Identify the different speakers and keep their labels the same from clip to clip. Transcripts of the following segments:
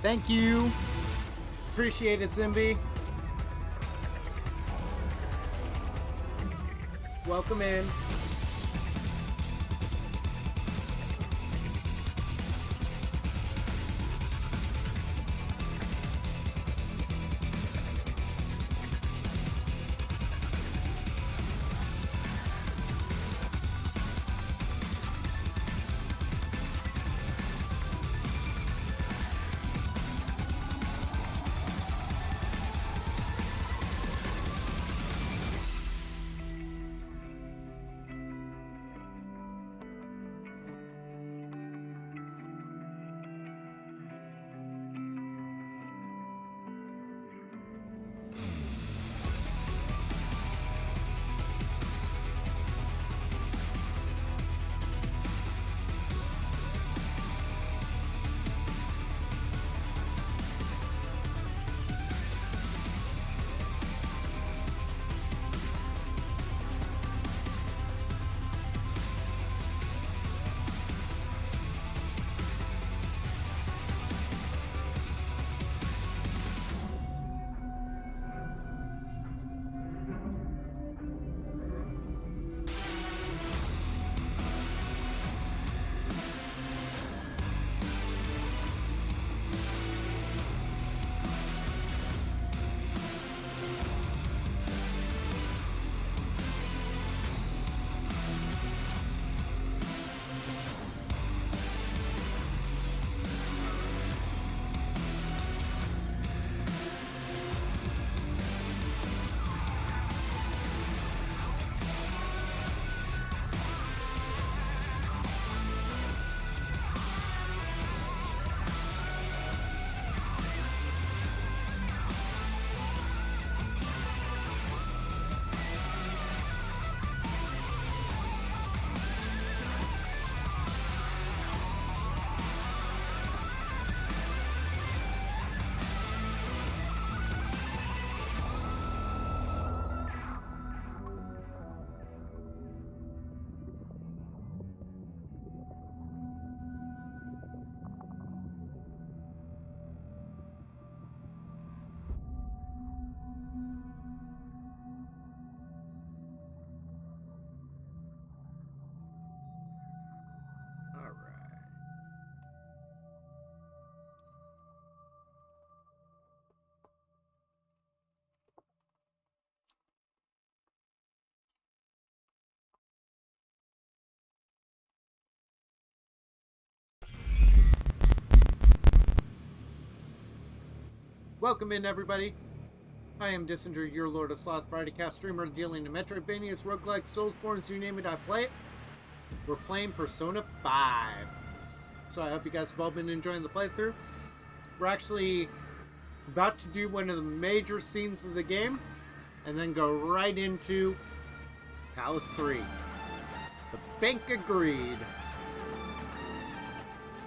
Speaker 1: Thank you. Appreciate it, Zimby. Welcome in. Welcome in, everybody. I am Dissinger, your Lord of Slots, Bridecast streamer dealing in Metroidvanias, roguelikes, Soulsborns, you name it, I play it. We're playing Persona 5. So I hope you guys have all been enjoying the playthrough. We're actually about to do one of the major scenes of the game, and then go right into Palace 3. The bank agreed.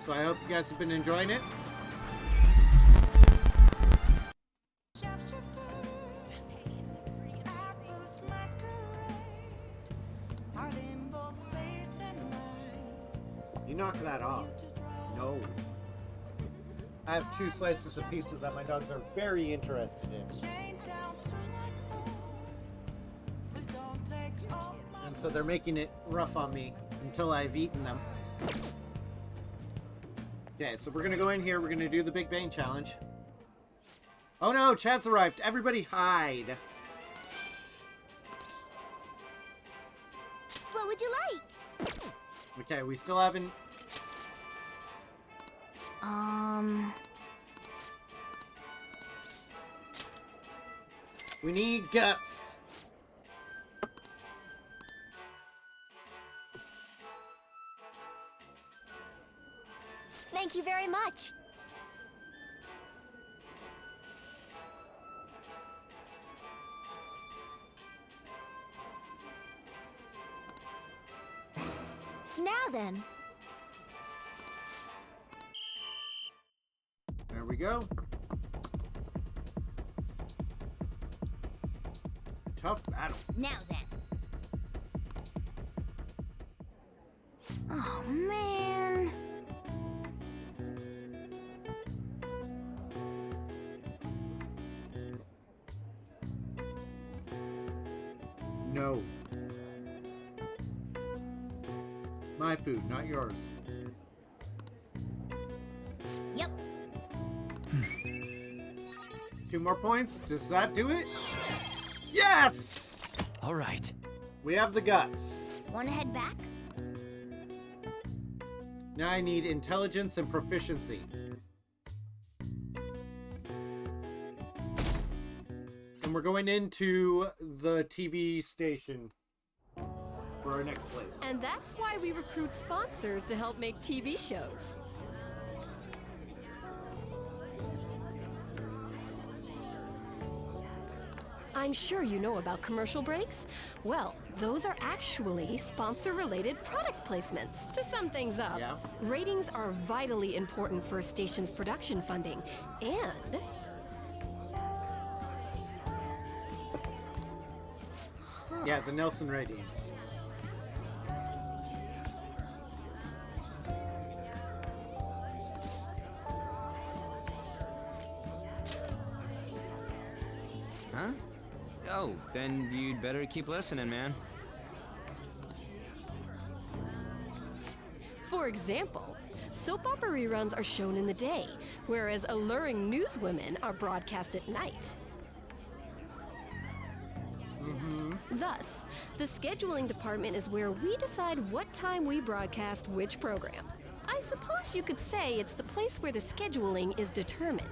Speaker 1: So I hope you guys have been enjoying it. Knock that off. No. I have 2 slices of pizza that my dogs are very interested in. And so they're making it rough on me until I've eaten them. Okay, so we're going to go in here. We're going to do the Big Bang Challenge. Oh no, Chad's arrived. Everybody hide.
Speaker 2: What would you like?
Speaker 1: Okay, we still haven't... We need guts.
Speaker 2: Thank you very much. Now then.
Speaker 1: There we go. Tough battle.
Speaker 2: Now then. Oh, man.
Speaker 1: No. My food, not yours.
Speaker 2: Yep.
Speaker 1: 2 more points. Does that do it? Yes!
Speaker 3: All right.
Speaker 1: We have the guts.
Speaker 2: Wanna head back?
Speaker 1: Now I need intelligence and proficiency. And we're going into the TV station for our next place.
Speaker 4: And that's why we recruit sponsors to help make TV shows. I'm sure you know about commercial breaks. Well, those are actually sponsor-related product placements. To sum things up,
Speaker 1: Yeah.
Speaker 4: ratings are vitally important for a station's production funding, and
Speaker 1: Yeah, the Nelson ratings.
Speaker 3: Huh? Oh, then you'd better keep listening, man.
Speaker 4: for example, soap opera reruns are shown in the day, whereas alluring newswomen are broadcast at night. Thus, the scheduling department is where we decide what time we broadcast which program. I suppose you could say it's the place where the scheduling is determined.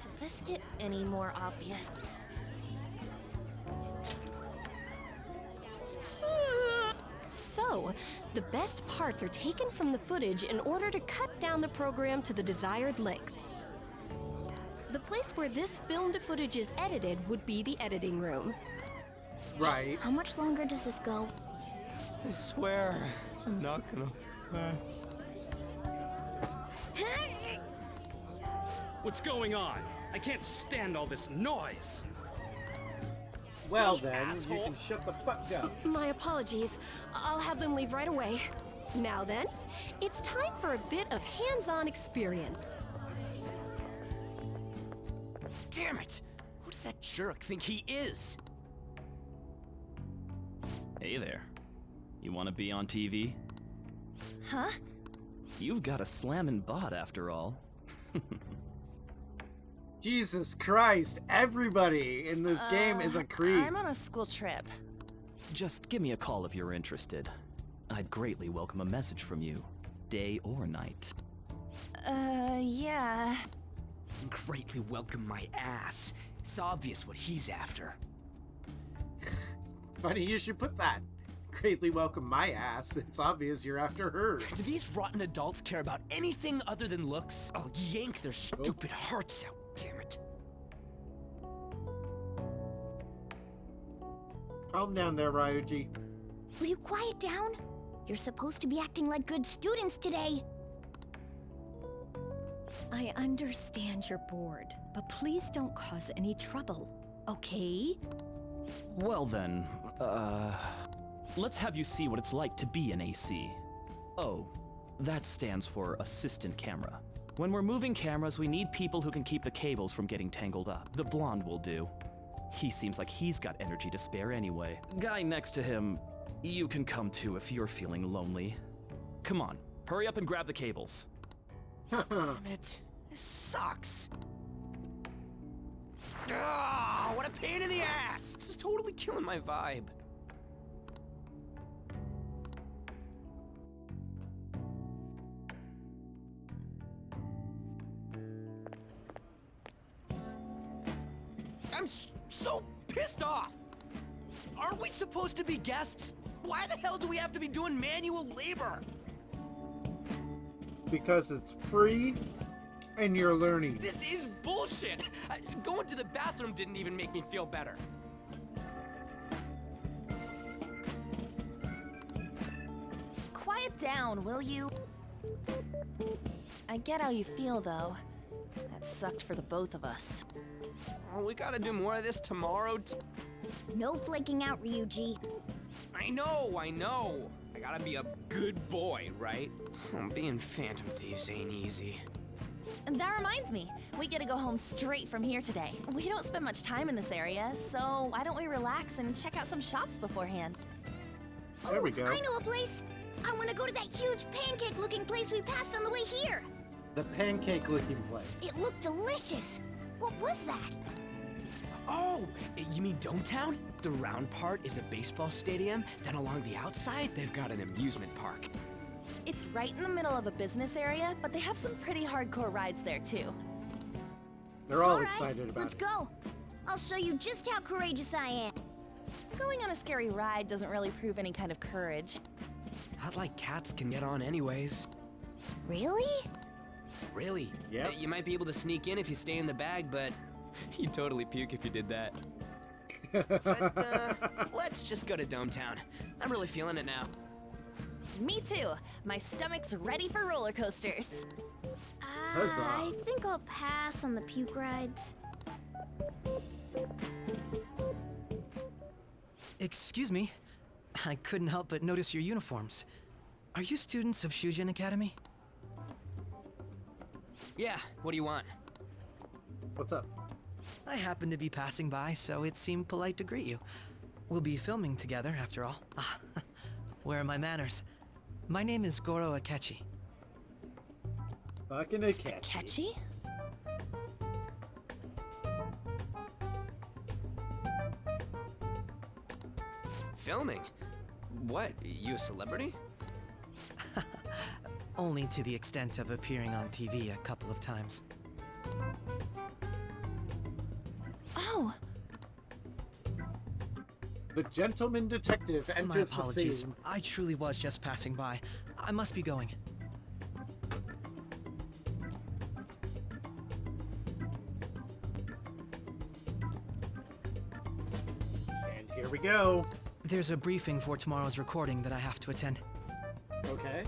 Speaker 2: Could this get any more obvious?
Speaker 4: So, the best parts are taken from the footage in order to cut down the program to the desired length. The place where this filmed footage is edited would be the editing room.
Speaker 1: Right.
Speaker 2: How much longer does this go?
Speaker 3: I swear, I'm not gonna pass.
Speaker 5: What's going on? I can't stand all this noise.
Speaker 1: Well
Speaker 5: Hey,
Speaker 1: then,
Speaker 5: asshole.
Speaker 1: you can shut the fuck up.
Speaker 4: My apologies. I'll have them leave right away. Now then, it's time for a bit of hands-on experience.
Speaker 3: Damn it! Who does that jerk think he is? Hey there. You want to be on TV?
Speaker 2: Huh?
Speaker 3: You've got a slammin' bot after all.
Speaker 1: Jesus Christ, everybody in this game is a creep.
Speaker 6: I'm on a school trip.
Speaker 3: Just give me a call if you're interested. I'd greatly welcome a message from you, day or night.
Speaker 6: Yeah.
Speaker 7: Greatly welcome my ass. It's obvious what he's after.
Speaker 1: Funny you should put that. Greatly welcome my ass. It's obvious you're after hers.
Speaker 7: Do these rotten adults care about anything other than looks? I'll yank their stupid hearts out, damn it.
Speaker 1: Calm down there, Ryuji.
Speaker 2: Will you quiet down? You're supposed to be acting like good students today.
Speaker 6: I understand you're bored, but please don't cause any trouble, okay?
Speaker 3: Well then, let's have you see what it's like to be an AC. Oh, that stands for assistant camera. When we're moving cameras, we need people who can keep the cables from getting tangled up. The blonde will do. He seems like he's got energy to spare anyway. Guy next to him, you can come to if you're feeling lonely. Come on, hurry up and grab the cables.
Speaker 7: Damn it. This sucks. Ah, what a pain in the ass! This is totally killing my vibe. I'm so pissed off! Aren't we supposed to be guests? Why the hell do we have to be doing manual labor?
Speaker 1: Because it's free and you're learning.
Speaker 7: This is bullshit! Going to the bathroom didn't even make me feel better.
Speaker 6: Quiet down, will you? I get how you feel, though. That sucked for the both of us.
Speaker 7: Oh, we gotta do more of this tomorrow.
Speaker 2: No flaking out, Ryuji.
Speaker 7: I know. Gotta be a good boy, right? Being Phantom Thieves ain't easy.
Speaker 8: And that reminds me, we get to go home straight from here today. We don't spend much time in this area, so why don't we relax and check out some shops beforehand?
Speaker 1: There we go.
Speaker 2: I know a place. I want to go to that huge pancake-looking place we passed on the way here.
Speaker 1: The pancake-looking place.
Speaker 2: It looked delicious. What was that?
Speaker 7: Oh, you mean Dometown? The round part is a baseball stadium, then along the outside, they've got an amusement park.
Speaker 8: It's right in the middle of a business area, but they have some pretty hardcore rides there too.
Speaker 1: They're all
Speaker 2: right,
Speaker 1: excited about
Speaker 2: let's
Speaker 1: it.
Speaker 2: go. I'll show you just how courageous I am.
Speaker 8: Going on a scary ride doesn't really prove any kind of courage.
Speaker 7: Not like cats can get on anyways.
Speaker 2: Really?
Speaker 7: Really?
Speaker 1: Yep.
Speaker 7: You might be able to sneak in if you stay in the bag, but you'd totally puke if you did that. But, let's just go to Dometown. I'm really feeling it now.
Speaker 8: Me too. My stomach's ready for roller coasters.
Speaker 1: Huzzah.
Speaker 2: I think I'll pass on the puke rides.
Speaker 9: Excuse me. I couldn't help but notice your uniforms. Are you students of Shujin Academy?
Speaker 7: Yeah, what do you want?
Speaker 1: What's up?
Speaker 9: I happened to be passing by, so it seemed polite to greet you. We'll be filming together, after all. Ah, where are my manners? My name is Goro Akechi.
Speaker 1: Fucking a cat.
Speaker 8: Catchy?
Speaker 7: Filming? What, you a celebrity?
Speaker 9: Only to the extent of appearing on TV a couple of times.
Speaker 8: Oh,
Speaker 1: The gentleman detective
Speaker 9: My
Speaker 1: enters the
Speaker 9: apologies.
Speaker 1: scene.
Speaker 9: I truly was just passing by. I must be going.
Speaker 1: And here we go.
Speaker 9: There's a briefing for tomorrow's recording that I have to attend.
Speaker 1: Okay.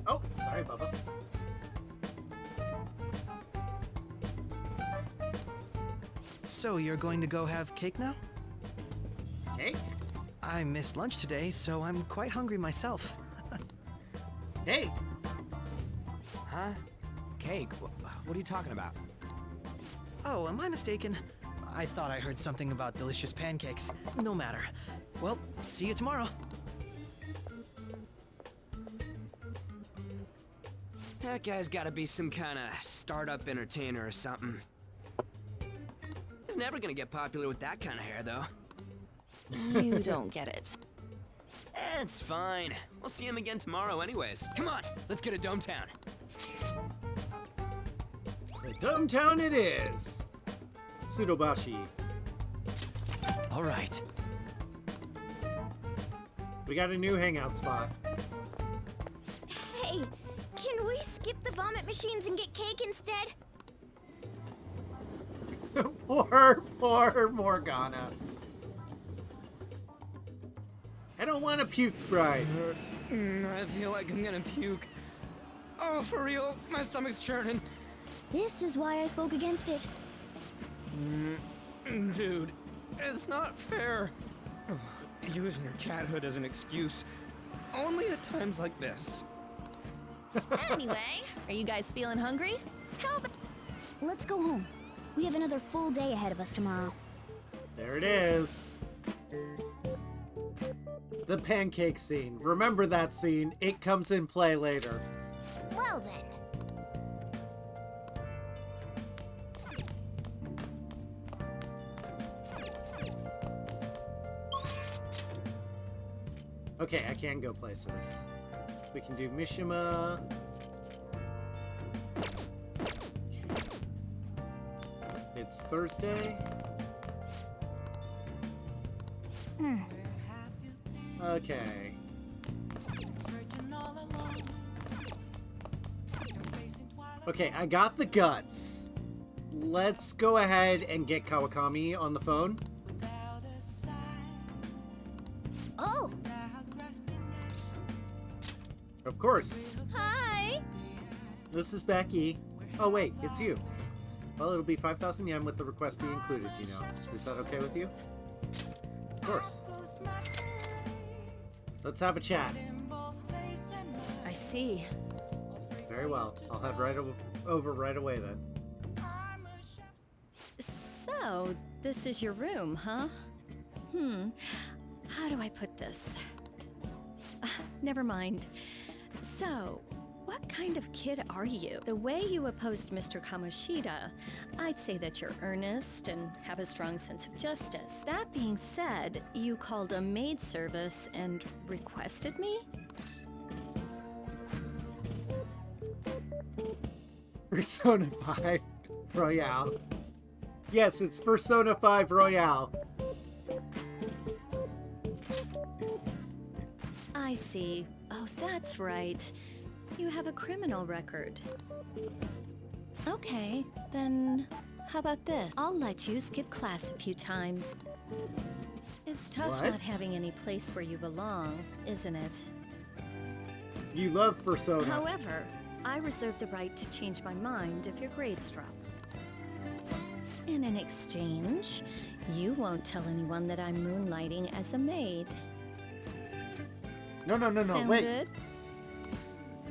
Speaker 1: Oh, sorry, Bubba.
Speaker 9: So you're going to go have cake now?
Speaker 1: Cake?
Speaker 9: I missed lunch today, so I'm quite hungry myself.
Speaker 1: Cake?
Speaker 7: Huh? Cake? What are you talking about?
Speaker 9: Oh, am I mistaken? I thought I heard something about delicious pancakes. No matter. Well, see you tomorrow.
Speaker 7: That guy's gotta be some kind of startup entertainer or something. He's never gonna get popular with that kind of hair, though.
Speaker 8: you don't get it.
Speaker 7: It's fine. We'll see him again tomorrow anyways. Come on, let's get to Dometown.
Speaker 1: The Dometown it is. Pseudobashi.
Speaker 9: All right.
Speaker 1: We got a new hangout spot.
Speaker 2: Hey, can we skip the vomit machines and get cake instead?
Speaker 1: Poor Morgana. I don't want a puke bride.
Speaker 7: I feel like I'm gonna puke. Oh, for real? My stomach's churning.
Speaker 2: This is why I spoke against it.
Speaker 5: Dude, it's not fair. Using your cathood as an excuse. Only at times like this.
Speaker 8: Anyway, are you guys feeling hungry?
Speaker 2: Help! Let's go home. We have another full day ahead of us tomorrow.
Speaker 1: There it is. The pancake scene. Remember that scene. It comes in play later.
Speaker 2: Well then.
Speaker 1: Okay, I can go places. We can do Mishima. It's Thursday. Okay. Okay, I got the guts. Let's go ahead and get Kawakami on the phone.
Speaker 2: Oh,
Speaker 1: Of course.
Speaker 8: Hi!
Speaker 1: This is Becky. Oh wait, it's you. Well, it'll be 5,000 yen with the request fee included, you know. Is that okay with you? Of course. Let's have a chat.
Speaker 6: I see.
Speaker 1: Very well. I'll head right over right away then.
Speaker 6: So, this is your room, huh? How do I put this? Never mind. So, what kind of kid are you? The way you opposed Mr. Kamoshida, I'd say that you're earnest and have a strong sense of justice. That being said, you called a maid service and requested me?
Speaker 1: Persona 5 Royale. Yes, it's Persona 5 Royale.
Speaker 6: I see. Oh, that's right. You have a criminal record. Okay, then how about this? I'll let you skip class a few times. It's tough
Speaker 1: What?
Speaker 6: not having any place where you belong, isn't it?
Speaker 1: You love Persona.
Speaker 6: However, I reserve the right to change my mind if your grades drop. And in exchange, you won't tell anyone that I'm moonlighting as a maid.
Speaker 1: No,
Speaker 6: Sound
Speaker 1: wait.
Speaker 6: good?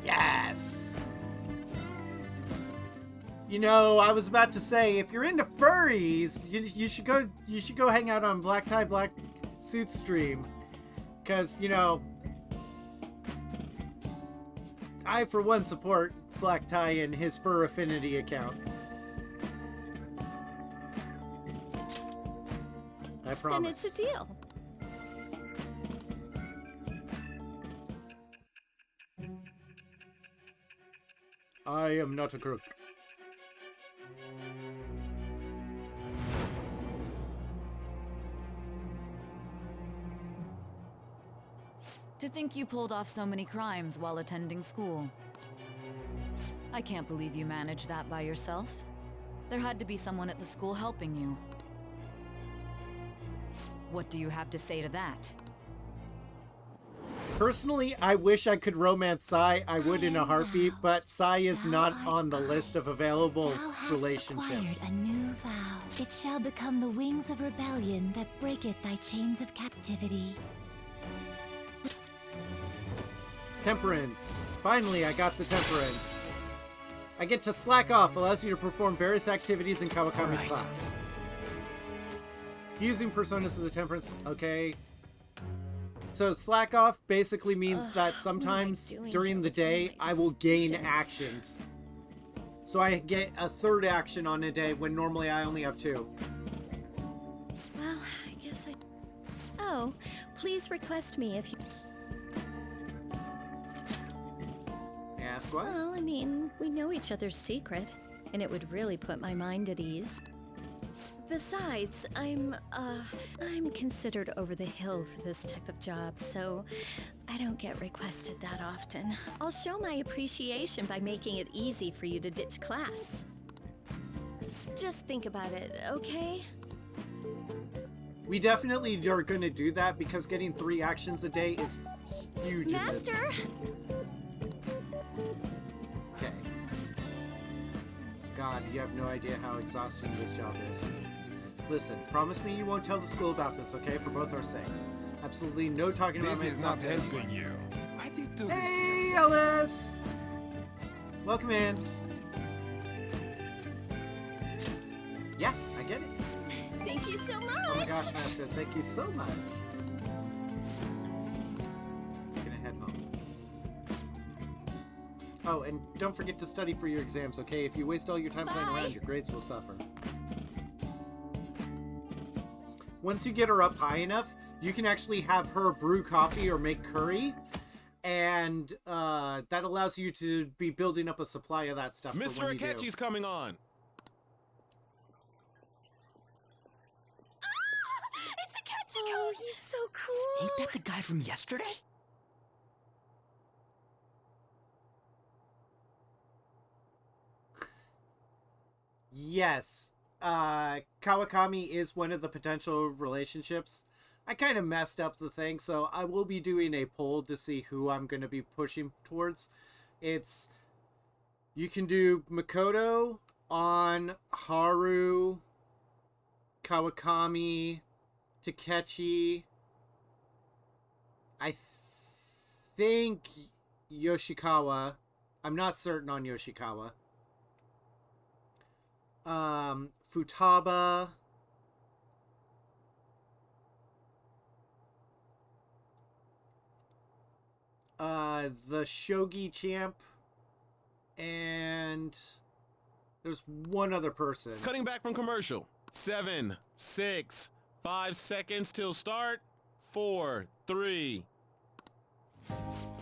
Speaker 1: Yes! You know, I was about to say, if you're into furries, you should go hang out on Black Tie Black Suit stream. Cause, you know, I for one support Black Tie and his fur affinity account. I promise.
Speaker 6: Then it's a deal.
Speaker 1: I am not a crook.
Speaker 10: To think you pulled off so many crimes while attending school. I can't believe you managed that by yourself. There had to be someone at the school helping you. What do you have to say to that?
Speaker 1: Personally, I wish I could romance Sai. I would in a heartbeat, but Sai is not on the list of available
Speaker 2: Thou hast
Speaker 1: relationships.
Speaker 2: acquired a new vow. It shall become the wings of rebellion that breaketh thy chains of captivity.
Speaker 1: Temperance. Finally, I got the temperance. I get to slack off, allows you to perform various activities in Kawakami's class. Using personas as a temperance, okay. So slack off basically means that sometimes
Speaker 6: doing
Speaker 1: during the day I will gain actions. So I get a third action on a day when normally I only have two.
Speaker 6: Well, I guess I... Oh, please request me if you...
Speaker 1: Ask what?
Speaker 6: Well, I mean, we know each other's secret, and it would really put my mind at ease. Besides, I'm considered over the hill for this type of job, so I don't get requested that often. I'll show my appreciation by making it easy for you to ditch class. Just think about it, okay?
Speaker 1: We definitely are going to do that because getting 3 actions a day is huge.
Speaker 6: Master!
Speaker 1: Okay. God, you have no idea how exhausting this job is. Listen, promise me you won't tell the school about this, okay? For both our sakes. Absolutely no talking about
Speaker 11: This
Speaker 1: my
Speaker 11: is not
Speaker 1: stuff to anyone.
Speaker 11: helping you. Why did you do this to
Speaker 1: Hey,
Speaker 11: yourself?
Speaker 1: Ellis! Welcome in. Yeah, I get it.
Speaker 6: Thank you so much!
Speaker 1: Oh my gosh, Master, thank you so much. Gonna head home. Oh, and don't forget to study for your exams, okay? If you waste all your time playing
Speaker 6: Bye.
Speaker 1: around, your grades will suffer. Once you get her up high enough, you can actually have her brew coffee or make curry, and that allows you to be building up a supply of that stuff. For
Speaker 11: Mr.
Speaker 1: when you do.
Speaker 11: Akechi's coming on.
Speaker 8: It's a
Speaker 6: Oh, he's so cool!
Speaker 7: Ain't that the guy from yesterday?
Speaker 1: Yes. Kawakami is one of the potential relationships. I kind of messed up the thing, so I will be doing a poll to see who I'm going to be pushing towards. It's... You can do Makoto, On, Haru, Kawakami, Takechi. I think Yoshikawa. I'm not certain on Yoshikawa. Futaba. The Shogi champ. And there's one other person.
Speaker 11: Cutting back from commercial. 7, 6, 5 seconds till start. 4, 3.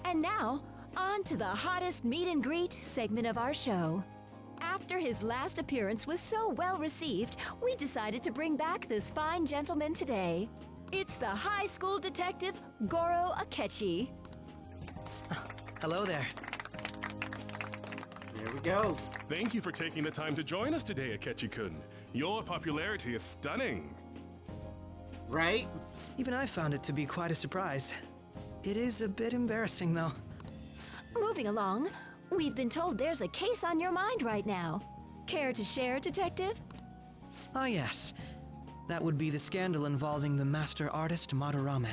Speaker 2: And now, on to the hottest meet and greet segment of our show. After his last appearance was so well received, we decided to bring back this fine gentleman today. It's the high school detective, Goro Akechi.
Speaker 9: Hello there.
Speaker 1: There we go.
Speaker 12: Thank you for taking the time to join us today, Akechi-kun. Your popularity is stunning.
Speaker 1: Right?
Speaker 9: Even I found it to be quite a surprise. It is a bit embarrassing, though.
Speaker 2: Moving along, we've been told there's a case on your mind right now. Care to share, Detective?
Speaker 9: Ah, yes. That would be the scandal involving the master artist Madarame.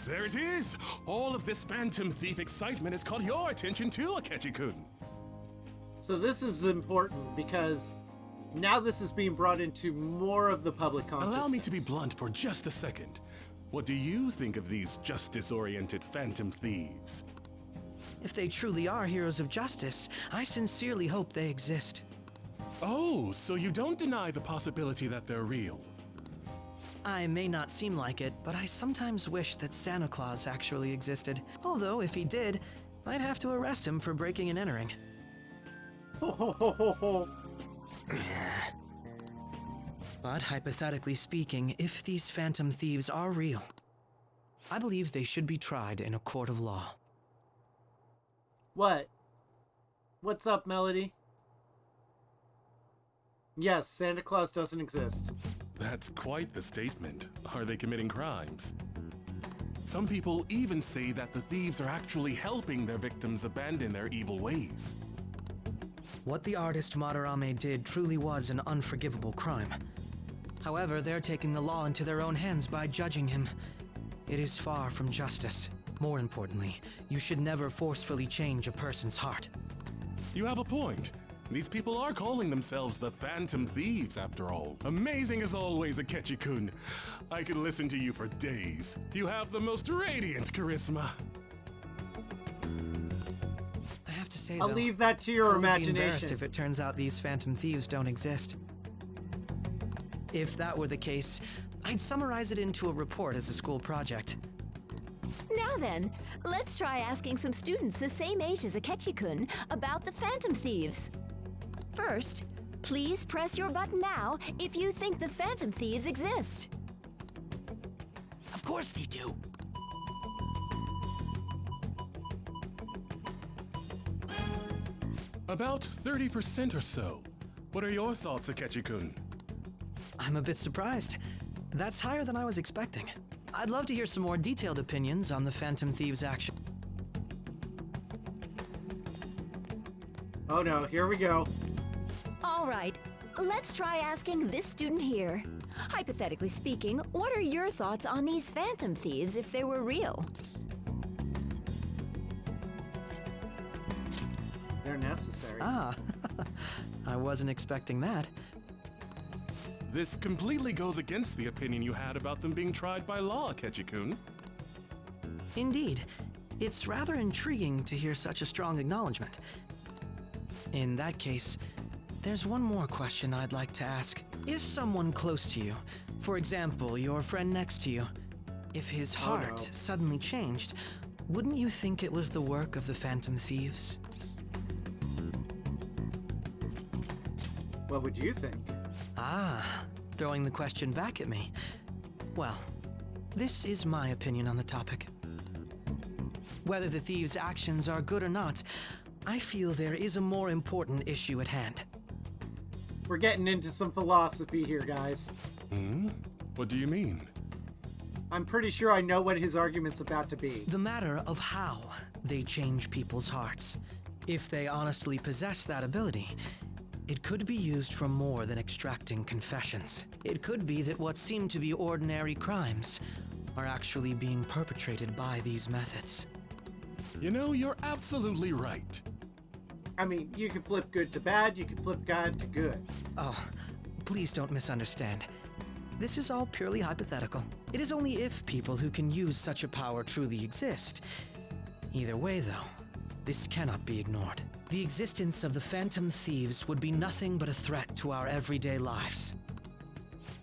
Speaker 12: There it is! All of this Phantom Thief excitement has caught your attention too, Akechi-kun.
Speaker 1: So this is important because now this is being brought into more of the public consciousness.
Speaker 12: Allow me to be blunt for just a second. What do you think of these justice-oriented Phantom Thieves?
Speaker 9: If they truly are heroes of justice, I sincerely hope they exist.
Speaker 12: Oh, so you don't deny the possibility that they're real?
Speaker 9: I may not seem like it, but I sometimes wish that Santa Claus actually existed. Although, if he did, I'd have to arrest him for breaking and entering.
Speaker 1: Ho ho ho ho ho.
Speaker 9: But hypothetically speaking, if these Phantom Thieves are real, I believe they should be tried in a court of law.
Speaker 1: What? What's up, Melody? Yes, Santa Claus doesn't exist.
Speaker 12: That's quite the statement. Are they committing crimes? Some people even say that the thieves are actually helping their victims abandon their evil ways.
Speaker 9: What the artist Madarame did truly was an unforgivable crime. However, they're taking the law into their own hands by judging him. It is far from justice. More importantly, you should never forcefully change a person's heart.
Speaker 12: You have a point. These people are calling themselves the Phantom Thieves, after all. Amazing as always, Akechi-kun. I could listen to you for days. You have the most radiant charisma.
Speaker 9: I have to say,
Speaker 1: I'll
Speaker 9: though,
Speaker 1: leave that to your
Speaker 9: I would be embarrassed
Speaker 1: imagination.
Speaker 9: if it turns out these Phantom Thieves don't exist. If that were the case, I'd summarize it into a report as a school project.
Speaker 2: Now then, let's try asking some students the same age as Akechi-kun about the Phantom Thieves. First, please press your button now if you think the Phantom Thieves exist.
Speaker 7: Of course they do.
Speaker 12: About 30% or so. What are your thoughts, Akechi-kun?
Speaker 9: I'm a bit surprised. That's higher than I was expecting. I'd love to hear some more detailed opinions on the Phantom Thieves' action.
Speaker 1: Oh no, here we go.
Speaker 2: All right, let's try asking this student here. Hypothetically speaking, what are your thoughts on these Phantom Thieves if they were real?
Speaker 1: They're necessary.
Speaker 9: Ah, I wasn't expecting that.
Speaker 12: This completely goes against the opinion you had about them being tried by law, Akechi-kun.
Speaker 9: Indeed. It's rather intriguing to hear such a strong acknowledgement. In that case, there's one more question I'd like to ask. If someone close to you, for example, your friend next to you, if his heart suddenly changed, wouldn't you think it was the work of the Phantom Thieves?
Speaker 1: What would you think?
Speaker 9: Ah, throwing the question back at me. Well, this is my opinion on the topic. Whether the thieves' actions are good or not, I feel there is a more important issue at hand.
Speaker 1: We're getting into some philosophy here, guys.
Speaker 12: Hmm? What do you mean?
Speaker 1: I'm pretty sure I know what his argument's about to be.
Speaker 9: The matter of how they change people's hearts. If they honestly possess that ability, it could be used for more than extracting confessions. It could be that what seem to be ordinary crimes are actually being perpetrated by these methods.
Speaker 12: You know, you're absolutely right.
Speaker 1: I mean, you can flip good to bad, you can flip bad to good.
Speaker 9: Oh, please don't misunderstand. This is all purely hypothetical. It is only if people who can use such a power truly exist. Either way, though, this cannot be ignored. The existence of the Phantom Thieves would be nothing but a threat to our everyday lives.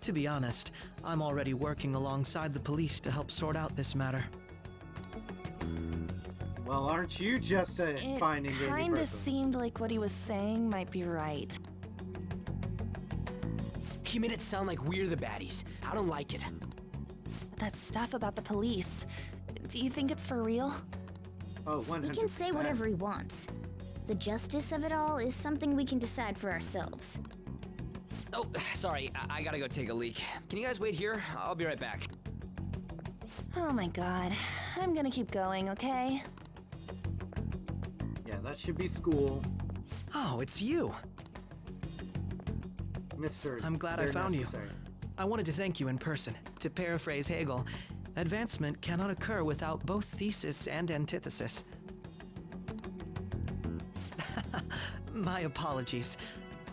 Speaker 9: To be honest, I'm already working alongside the police to help sort out this matter.
Speaker 1: Well, aren't you just a fine and dandy
Speaker 8: It kinda
Speaker 1: person?
Speaker 8: seemed like what he was saying might be right.
Speaker 7: He made it sound like we're the baddies. I don't like it.
Speaker 8: That stuff about the police. Do you think it's for real?
Speaker 1: Oh, 100%.
Speaker 13: He can say whatever he wants. The justice of it all is something we can decide for ourselves.
Speaker 7: Oh, sorry. I gotta go take a leak. Can you guys wait here? I'll be right back.
Speaker 8: Oh my god. I'm gonna keep going, okay?
Speaker 1: Yeah, that should be school.
Speaker 9: Oh, it's you.
Speaker 1: Mr.
Speaker 9: I'm glad I
Speaker 1: They're
Speaker 9: found
Speaker 1: necessary.
Speaker 9: you. I wanted to thank you in person. To paraphrase Hegel, advancement cannot occur without both thesis and antithesis. My apologies.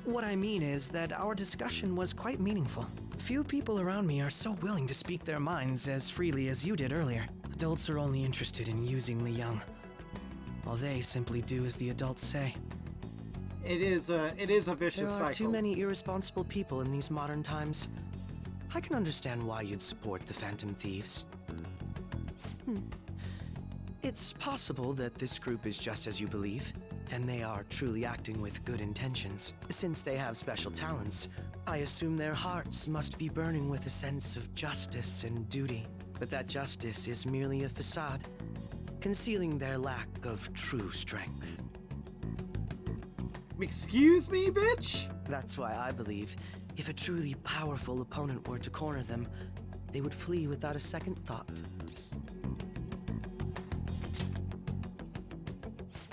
Speaker 9: What I mean is that our discussion was quite meaningful. Few people around me are so willing to speak their minds as freely as you did earlier. Adults are only interested in using the young, while they simply do as the adults say.
Speaker 1: It is a vicious
Speaker 9: There are
Speaker 1: cycle.
Speaker 9: too many irresponsible people in these modern times. I can understand why you'd support the Phantom Thieves. It's possible that this group is just as you believe, and they are truly acting with good intentions. Since they have special talents, I assume their hearts must be burning with a sense of justice and duty. But that justice is merely a facade, concealing their lack of true strength.
Speaker 1: Excuse me, bitch?
Speaker 9: That's why I believe if a truly powerful opponent were to corner them, they would flee without a second thought.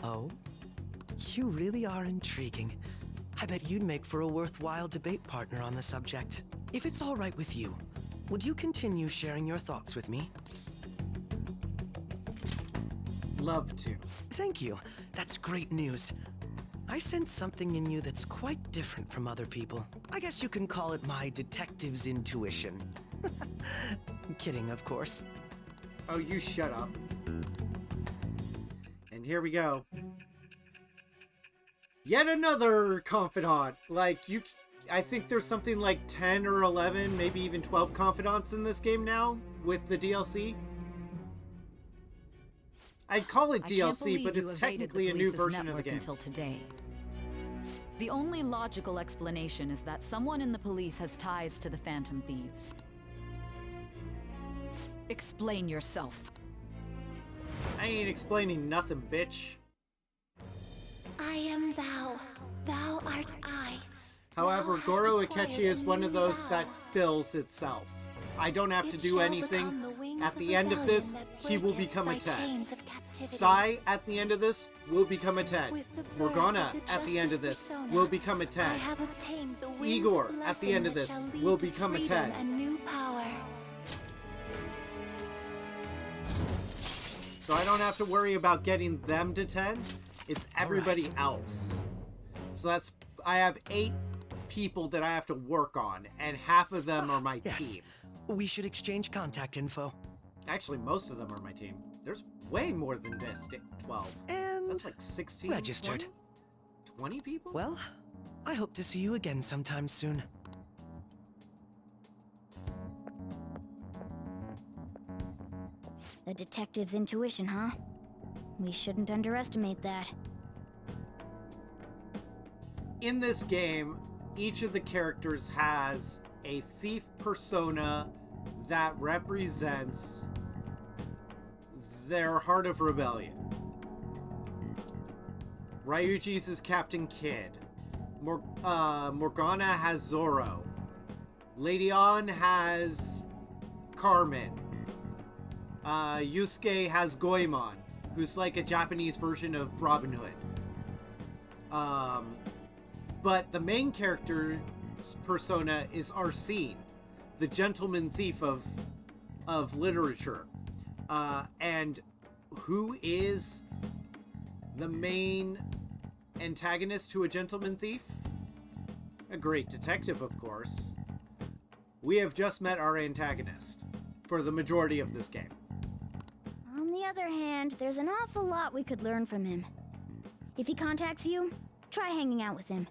Speaker 9: Oh? You really are intriguing. I bet you'd make for a worthwhile debate partner on the subject. If it's all right with you, would you continue sharing your thoughts with me?
Speaker 1: Love to.
Speaker 9: Thank you. That's great news. I sense something in you that's quite different from other people. I guess you can call it my detective's intuition. Kidding, of course.
Speaker 1: Oh, you shut up. And here we go. Yet another confidant. Like, I think there's something like 10 or 11, maybe even 12 confidants in this game now with the DLC. I'd call it DLC, but it's technically a new version of the game.
Speaker 10: Until today. The only logical explanation is that someone in the police has ties to the Phantom Thieves. Explain yourself.
Speaker 1: I ain't explaining nothing, bitch.
Speaker 13: I am thou, thou art I.
Speaker 1: However, Goro Akechi is one of those that fills itself. I don't have to do anything. At the end of this, he will become a 10. Sai, at the end of this, will become a 10. Morgana, at the end of this, will become a 10. Igor, at the end of this, will become a 10. So I don't have to worry about getting them to 10. It's everybody else. So I have 8 people that I have to work on, and half of them are my team.
Speaker 9: We should exchange contact info.
Speaker 1: Actually, most of them are my team. There's way more than this. 12.
Speaker 9: And
Speaker 1: that's like 16.
Speaker 9: registered.
Speaker 1: 20 people?
Speaker 9: Well, I hope to see you again sometime soon.
Speaker 13: A detective's intuition, huh? We shouldn't underestimate that.
Speaker 1: In this game, each of the characters has a thief persona that represents their heart of rebellion. Ryuji's is Captain Kidd. Morgana has Zoro. Lady On has Carmen. Yusuke has Goemon, who's like a Japanese version of Robin Hood. But the main character's persona is Arsene, the gentleman thief of literature. And who is the main antagonist to a gentleman thief. A great detective, of course. We have just met our antagonist for the majority of this game.
Speaker 13: On the other hand, there's an awful lot we could learn from him. If he contacts you, try hanging out with him.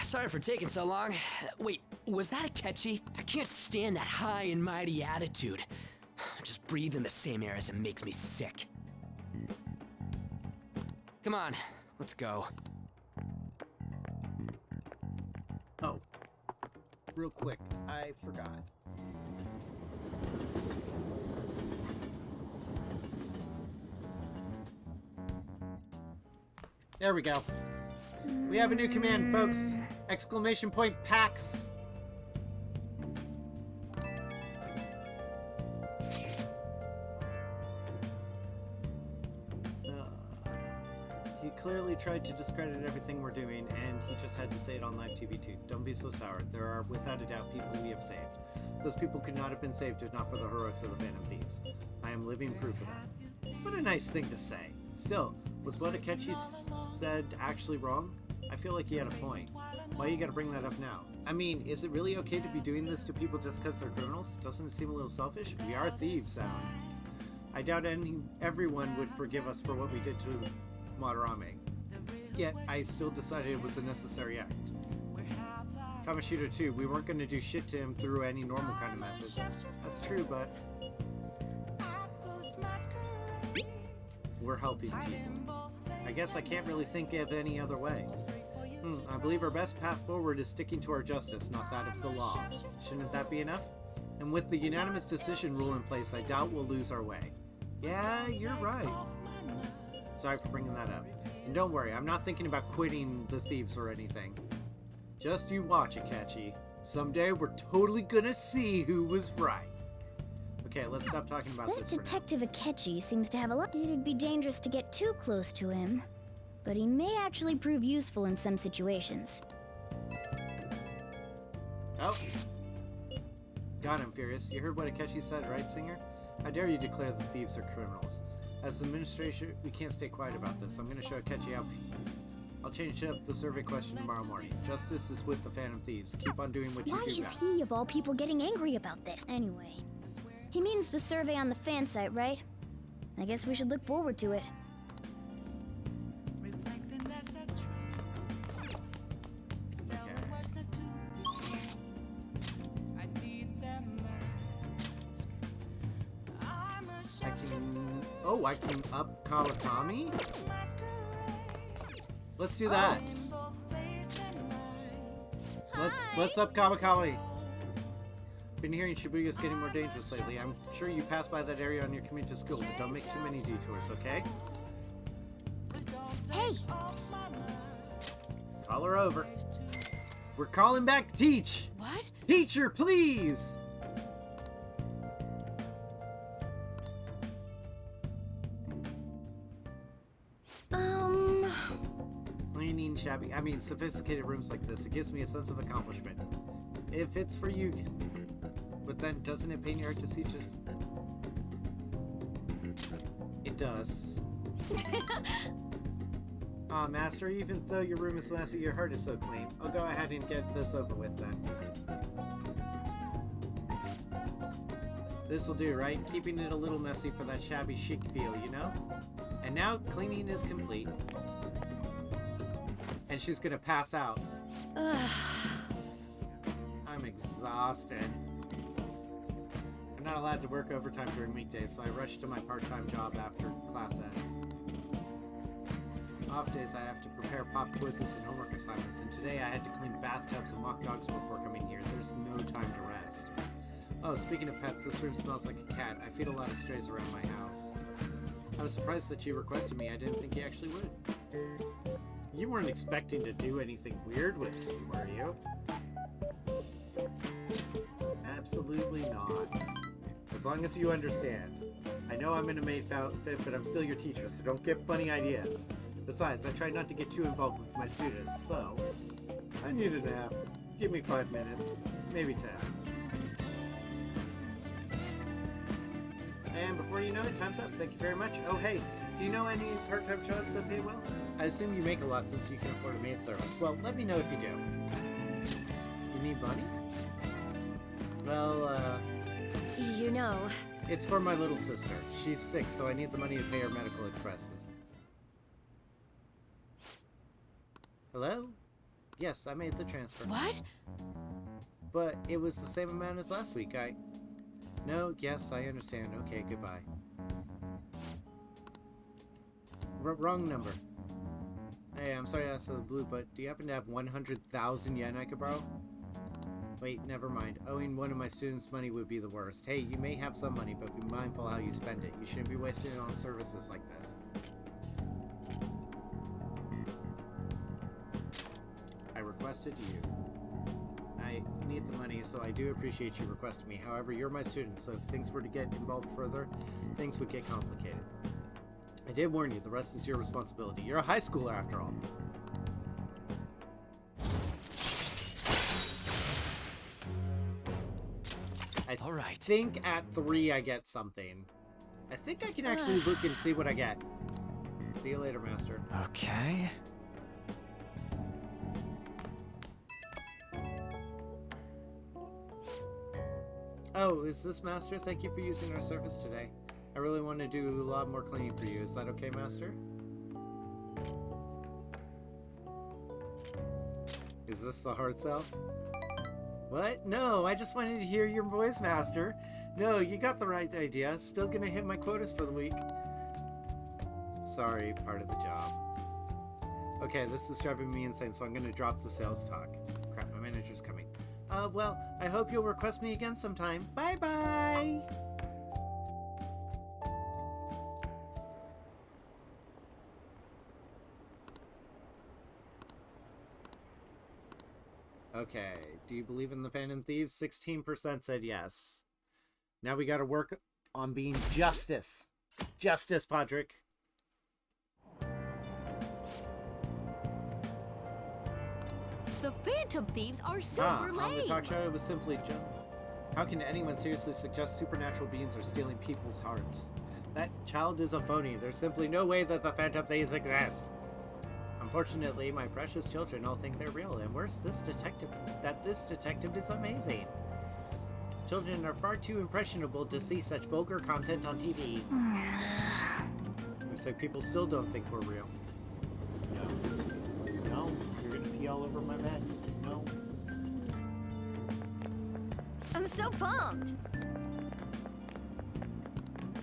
Speaker 7: Sorry for taking so long. Wait, was that a catchy? I can't stand that high and mighty attitude. Just breathing the same air as it makes me sick. Come on, let's go.
Speaker 1: Oh, real quick, I forgot. There we go. We have a new command, folks. Exclamation point PAX. He clearly tried to discredit everything we're doing, and he just had to say it on live TV too. Don't be so sour. There are, without a doubt, people we have saved. Those people could not have been saved if not for the heroics of the Phantom Thieves. I am living proof of that. What a nice thing to say. Still, was what Akechi said actually wrong? I feel like he had a point. Why you gotta bring that up now? I mean, is it really okay to be doing this to people just because they're criminals? Doesn't it seem a little selfish? We are thieves, Alan. I doubt everyone would forgive us for what we did to Madarame. Yet, I still decided it was a necessary act. Kamoshida too, we weren't going to do shit to him through any normal kind of methods. That's true, but we're helping people. I guess I can't really think of any other way. I believe our best path forward is sticking to our justice, not that of the law. Shouldn't that be enough? And with the unanimous decision rule in place, I doubt we'll lose our way. Yeah, you're right. Sorry for bringing that up. And don't worry, I'm not thinking about quitting the thieves or anything. Just you watch, Akechi. Someday we're totally gonna see who was right. Okay, let's stop talking about
Speaker 13: That
Speaker 1: this for now.
Speaker 13: Detective Akechi seems to have a lot. It'd be dangerous to get too close to him, but he may actually prove useful in some situations.
Speaker 1: Oh. God, I'm furious. You heard what Akechi said, right, Singer? How dare you declare the thieves are criminals? As the administration, we can't stay quiet about this. I'm going to show Akechi how. I'll change up the survey question tomorrow morning. Justice is with the Phantom Thieves. Keep on doing what you do
Speaker 13: Why is
Speaker 1: best.
Speaker 13: he, of all people, getting angry about this? Anyway, he means the survey on the fan site, right? I guess we should look forward to it.
Speaker 1: I can up Kawakami? Let's do that. Let's up Kawakami. Been hearing Shibuya's getting more dangerous lately. I'm sure you pass by that area on your commute to school, but don't make too many detours, okay?
Speaker 13: Hey!
Speaker 1: Call her over. We're calling back Teach!
Speaker 10: What?
Speaker 1: Teacher, please! Cleaning sophisticated rooms like this, it gives me a sense of accomplishment. If it's for you, but then doesn't it pain your heart to see just... It does. Master, even though your room is messy, your heart is so clean. I'll go ahead and get this over with then. This'll do, right? Keeping it a little messy for that shabby chic feel, you know? And now cleaning is complete. And she's gonna pass out. I'm exhausted. I'm not allowed to work overtime during weekdays, so I rush to my part-time job after class ends. Off days I have to prepare pop quizzes and homework assignments, and today I had to clean bathtubs and walk dogs before coming here. There's no time to rest. Oh, speaking of pets, this room smells like a cat. I feed a lot of strays around my house. I was surprised that you requested me. I didn't think you actually would. You weren't expecting to do anything weird with me, were you? Absolutely not. As long as you understand. I know I'm in a maid outfit, but I'm still your teacher, so don't get funny ideas. Besides, I try not to get too involved with my students, so... I need a nap. Give me 5 minutes. Maybe 10. And and before you know it, time's up. Thank you very much. Oh, hey, do you know any part-time jobs that pay well? I assume you make a lot since you can afford a maid service. Well, let me know if you do. You need money? Well,
Speaker 4: You know,
Speaker 1: it's for my little sister. She's sick, so I need the money to pay her medical expenses. Hello? Yes, I made the transfer.
Speaker 4: what?
Speaker 1: But it was the same amount as last week. No, yes, I understand. Okay, goodbye. Wrong number. Hey, I'm sorry to ask the blue, but do you happen to have 100,000 yen I could borrow? Wait, never mind. Owing one of my students money would be the worst. Hey, you may have some money, but be mindful how you spend it. You shouldn't be wasting it on services like this. I requested you. I need the money, so I do appreciate you requesting me. However, you're my student, so if things were to get involved further, things would get complicated. I did warn you, the rest is your responsibility. You're a high schooler after all. I think at 3 I get something. I think I can actually look and see what I get. See you later, Master.
Speaker 9: Okay.
Speaker 1: Oh, is this Master? Thank you for using our service today. I really want to do a lot more cleaning for you. Is that okay, Master? Is this the hard sell? What? No, I just wanted to hear your voice, Master. No, you got the right idea. Still gonna hit my quotas for the week. Sorry, part of the job. Okay, this is driving me insane, so I'm gonna drop the sales talk. Crap, my manager's coming. Well, I hope you'll request me again sometime. Bye-bye! Okay, do you believe in the Phantom Thieves? 16% said yes. Now we gotta work on being justice. Justice, Podrick.
Speaker 4: The Phantom Thieves are super
Speaker 1: On the
Speaker 4: lame.
Speaker 1: talk show, it was simply a joke. How can anyone seriously suggest supernatural beings are stealing people's hearts? That child is a phony. There's simply no way that the Phantom Thieves exist. Unfortunately, my precious children all think they're real, and worse, this detective is amazing. Children are far too impressionable to see such vulgar content on TV. Looks like people still don't think we're real. No, you're gonna pee all over my bed. No.
Speaker 2: I'm so pumped!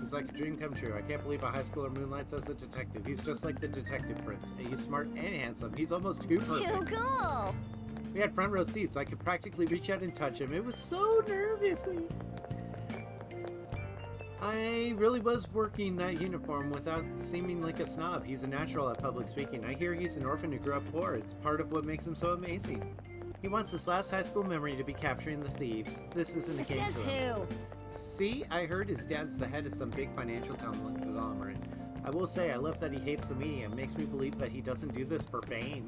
Speaker 1: He's like a dream come true. I can't believe a high schooler moonlights as a detective. He's just like the detective prince. And he's smart and handsome. He's almost too perfect.
Speaker 2: Too cool!
Speaker 1: We had front row seats. I could practically reach out and touch him. It was so nervously. I really was working that uniform without seeming like a snob. He's a natural at public speaking. I hear he's an orphan who grew up poor. It's part of what makes him so amazing. He wants this last high school memory to be capturing the thieves. This isn't a game
Speaker 2: Says
Speaker 1: to him.
Speaker 2: who?
Speaker 1: See, I heard his dad's the head of some big financial conglomerate. I will say, I love that he hates the media. It makes me believe that he doesn't do this for fame.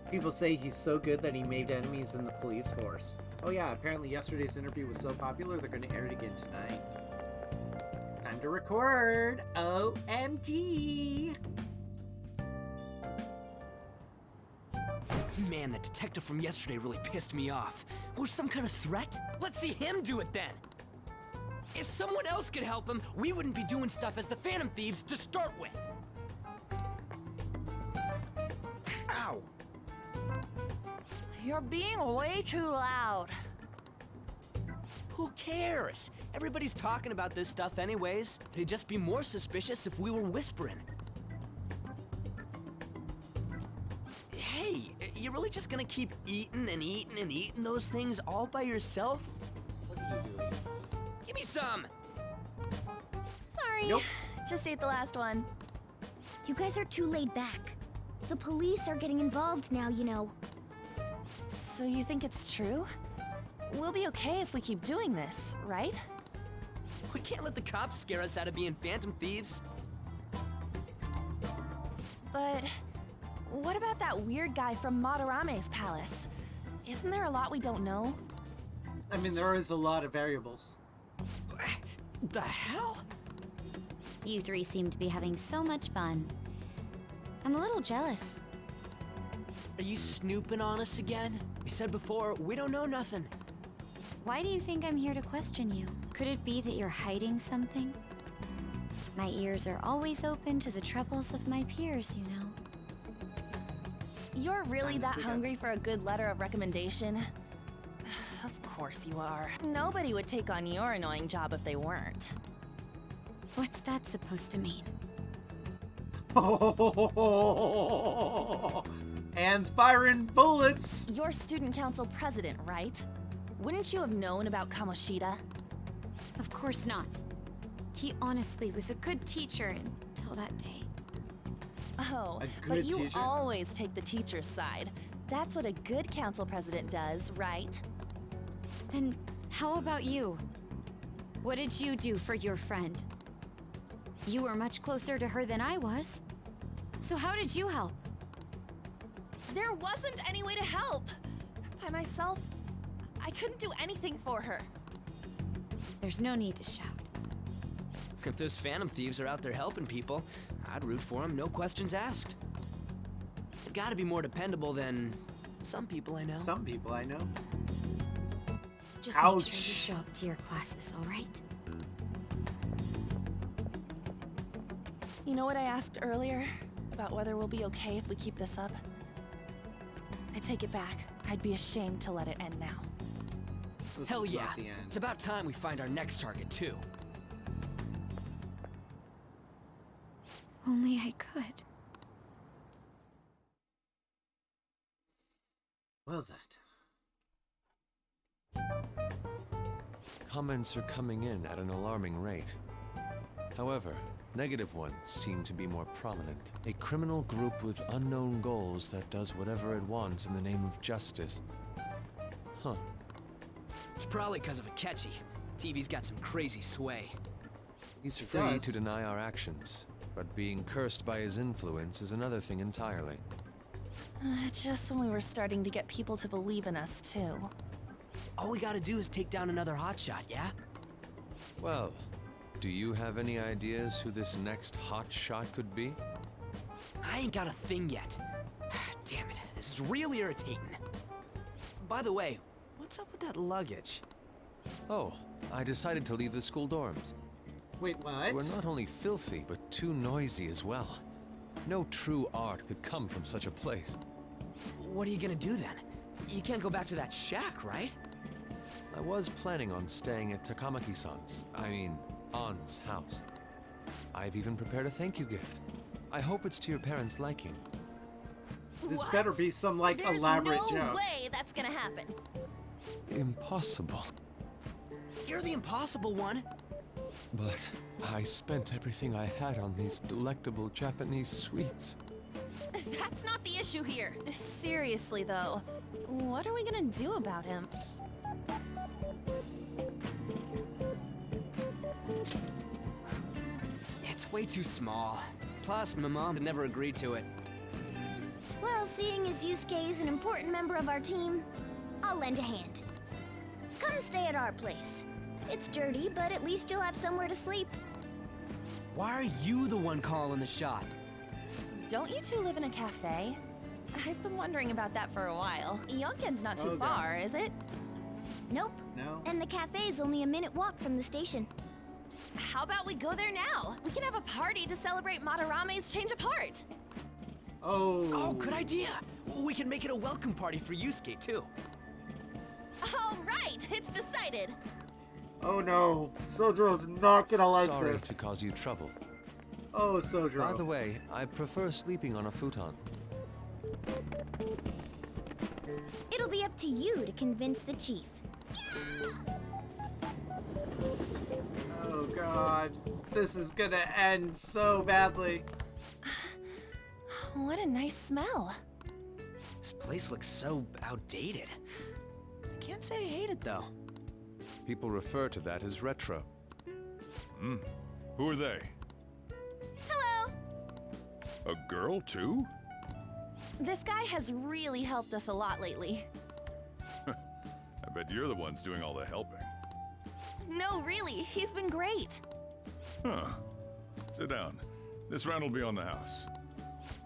Speaker 1: People say he's so good that he made enemies in the police force. Oh yeah, apparently yesterday's interview was so popular, they're going to air it again tonight. Time to record! OMG!
Speaker 7: Man, that detective from yesterday really pissed me off. Was some kind of threat? Let's see him do it then! If someone else could help him, we wouldn't be doing stuff as the Phantom Thieves to start with. Ow!
Speaker 8: You're being way too loud.
Speaker 7: Who cares? Everybody's talking about this stuff anyways. They'd just be more suspicious if we were whispering. Hey, you really just gonna keep eating and eating and eating those things all by yourself?
Speaker 1: What are you doing?
Speaker 7: Give me some!
Speaker 8: Sorry.
Speaker 1: Nope.
Speaker 8: Just ate the last one.
Speaker 13: You guys are too laid back. The police are getting involved now, you know.
Speaker 8: So you think it's true? We'll be okay if we keep doing this, right?
Speaker 7: We can't let the cops scare us out of being Phantom Thieves.
Speaker 8: But what about that weird guy from Madarame's palace? Isn't there a lot we don't know?
Speaker 1: I mean, there is a lot of variables.
Speaker 7: The hell?
Speaker 13: You three seem to be having so much fun. I'm a little jealous.
Speaker 7: Are you snooping on us again? We said before, we don't know nothing.
Speaker 13: Why do you think I'm here to question you? Could it be that you're hiding something? My ears are always open to the troubles of my peers, you know.
Speaker 8: You're really that
Speaker 1: speak up.
Speaker 8: hungry for a good letter of recommendation? Of course you are. Nobody would take on your annoying job if they weren't.
Speaker 13: What's that supposed to mean?
Speaker 1: Hands firing bullets.
Speaker 8: You're student council president, right? Wouldn't you have known about Kamoshida?
Speaker 13: Of course not. He honestly was a good teacher until that day.
Speaker 8: Oh,
Speaker 1: A
Speaker 8: but
Speaker 1: good
Speaker 8: you
Speaker 1: teacher?
Speaker 8: always take the teacher's side. That's what a good council president does, right?
Speaker 13: Then how about you? What did you do for your friend? You were much closer to her than I was. So how did you help?
Speaker 8: There wasn't any way to help. By myself, I couldn't do anything for her.
Speaker 13: There's no need to shout.
Speaker 7: If those Phantom Thieves are out there helping people, I'd root for them, no questions asked. They've gotta be more dependable than some people I know.
Speaker 1: Some people I know.
Speaker 13: Just make
Speaker 1: Ouch.
Speaker 13: sure you show up to your classes, all right?
Speaker 8: You know what I asked earlier? About whether we'll be okay if we keep this up? I take it back. I'd be ashamed to let it end now.
Speaker 1: This
Speaker 7: Hell
Speaker 1: is
Speaker 7: yeah.
Speaker 1: not the end.
Speaker 7: It's about time we find our next target, too.
Speaker 13: Only I could.
Speaker 1: Well then.
Speaker 14: Comments are coming in at an alarming rate. However, negative ones seem to be more prominent. A criminal group with unknown goals that does whatever it wants in the name of justice. Huh.
Speaker 7: It's probably because of Akechi. TV's got some crazy sway.
Speaker 14: He's
Speaker 1: It
Speaker 14: free
Speaker 1: does.
Speaker 14: to deny our actions, but being cursed by his influence is another thing entirely.
Speaker 8: Just when we were starting to get people to believe in us, too.
Speaker 7: All we gotta do is take down another hotshot, yeah?
Speaker 14: Well, do you have any ideas who this next hot shot could be?
Speaker 7: I ain't got a thing yet. Damn it, this is real irritating. By the way, what's up with that luggage?
Speaker 14: Oh, I decided to leave the school dorms.
Speaker 1: Wait, what?
Speaker 14: We're not only filthy, but too noisy as well. No true art could come from such a place.
Speaker 7: What are you gonna do then? You can't go back to that shack, right?
Speaker 14: I was planning on staying at Takamaki-san's, Ann's house. I've even prepared a thank you gift. I hope it's to your parents' liking.
Speaker 1: This
Speaker 8: What?
Speaker 1: better be some, like,
Speaker 8: There's
Speaker 1: elaborate
Speaker 8: no
Speaker 1: joke.
Speaker 8: way that's gonna happen.
Speaker 14: Impossible.
Speaker 7: You're the impossible one.
Speaker 14: But I spent everything I had on these delectable Japanese sweets.
Speaker 8: That's not the issue here. Seriously, though, what are we gonna do about him?
Speaker 7: It's way too small. Plus, my mom had never agreed to it.
Speaker 13: Well, seeing as Yusuke is an important member of our team, I'll lend a hand. Come stay at our place. It's dirty, but at least you'll have somewhere to sleep.
Speaker 7: Why are you the one calling the shot?
Speaker 8: Don't you two live in a cafe? I've been wondering about that for a while. Yonken's not too
Speaker 1: Oh, God.
Speaker 8: far, is it?
Speaker 13: Nope.
Speaker 1: No?
Speaker 13: And the cafe's only a minute walk from the station.
Speaker 8: How about we go there now? We can have a party to celebrate Madarame's change of heart.
Speaker 1: Oh.
Speaker 7: Oh, good idea. We can make it a welcome party for Yusuke, too.
Speaker 8: All right, it's decided.
Speaker 1: Oh no. Sojiro's not gonna like
Speaker 14: Sorry
Speaker 1: this.
Speaker 14: to cause you trouble.
Speaker 1: Oh, Sojiro.
Speaker 14: By the way, I prefer sleeping on a futon.
Speaker 13: It'll be up to you to convince the chief.
Speaker 1: Oh god. This is gonna end so badly.
Speaker 8: What a nice smell.
Speaker 7: This place looks so outdated. I can't say I hate it, though.
Speaker 14: People refer to that as retro.
Speaker 12: Who are they?
Speaker 8: Hello.
Speaker 12: A girl, too?
Speaker 8: This guy has really helped us a lot lately.
Speaker 12: I bet you're the ones doing all the helping.
Speaker 8: No, really, he's been great.
Speaker 15: Huh. Sit down. This rent will be on the house.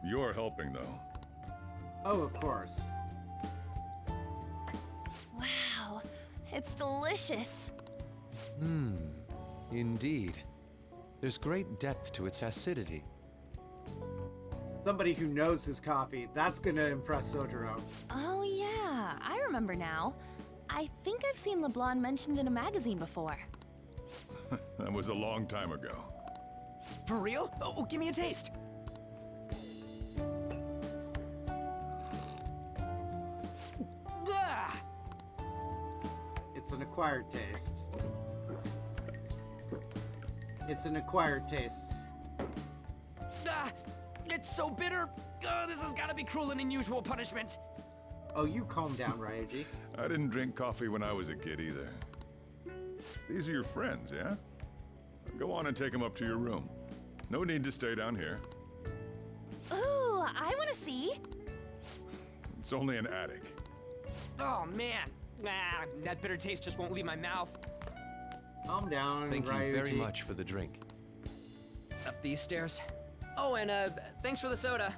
Speaker 15: You're helping, though.
Speaker 1: Oh, of course.
Speaker 8: Wow, it's delicious.
Speaker 14: Indeed. There's great depth to its acidity.
Speaker 1: Somebody who knows his coffee, that's gonna impress Sojiro.
Speaker 8: Oh yeah, I remember now. I think I've seen LeBlanc mentioned in a magazine before.
Speaker 15: That was a long time ago.
Speaker 7: For real? Oh, give me a taste. Ah!
Speaker 1: It's an acquired taste. It's an acquired taste.
Speaker 7: Ah! It's so bitter. This has got to be cruel and unusual punishment.
Speaker 1: Oh, you calm down, Ryoji.
Speaker 15: I didn't drink coffee when I was a kid either. These are your friends, yeah? Go on and take them up to your room. No need to stay down here.
Speaker 8: Ooh, I want to see.
Speaker 15: It's only an attic.
Speaker 7: Oh man, that bitter taste just won't leave my mouth.
Speaker 1: Calm down,
Speaker 14: Thank
Speaker 1: Ryoji.
Speaker 14: you very much for the drink.
Speaker 7: Up these stairs. Oh, and thanks for the soda.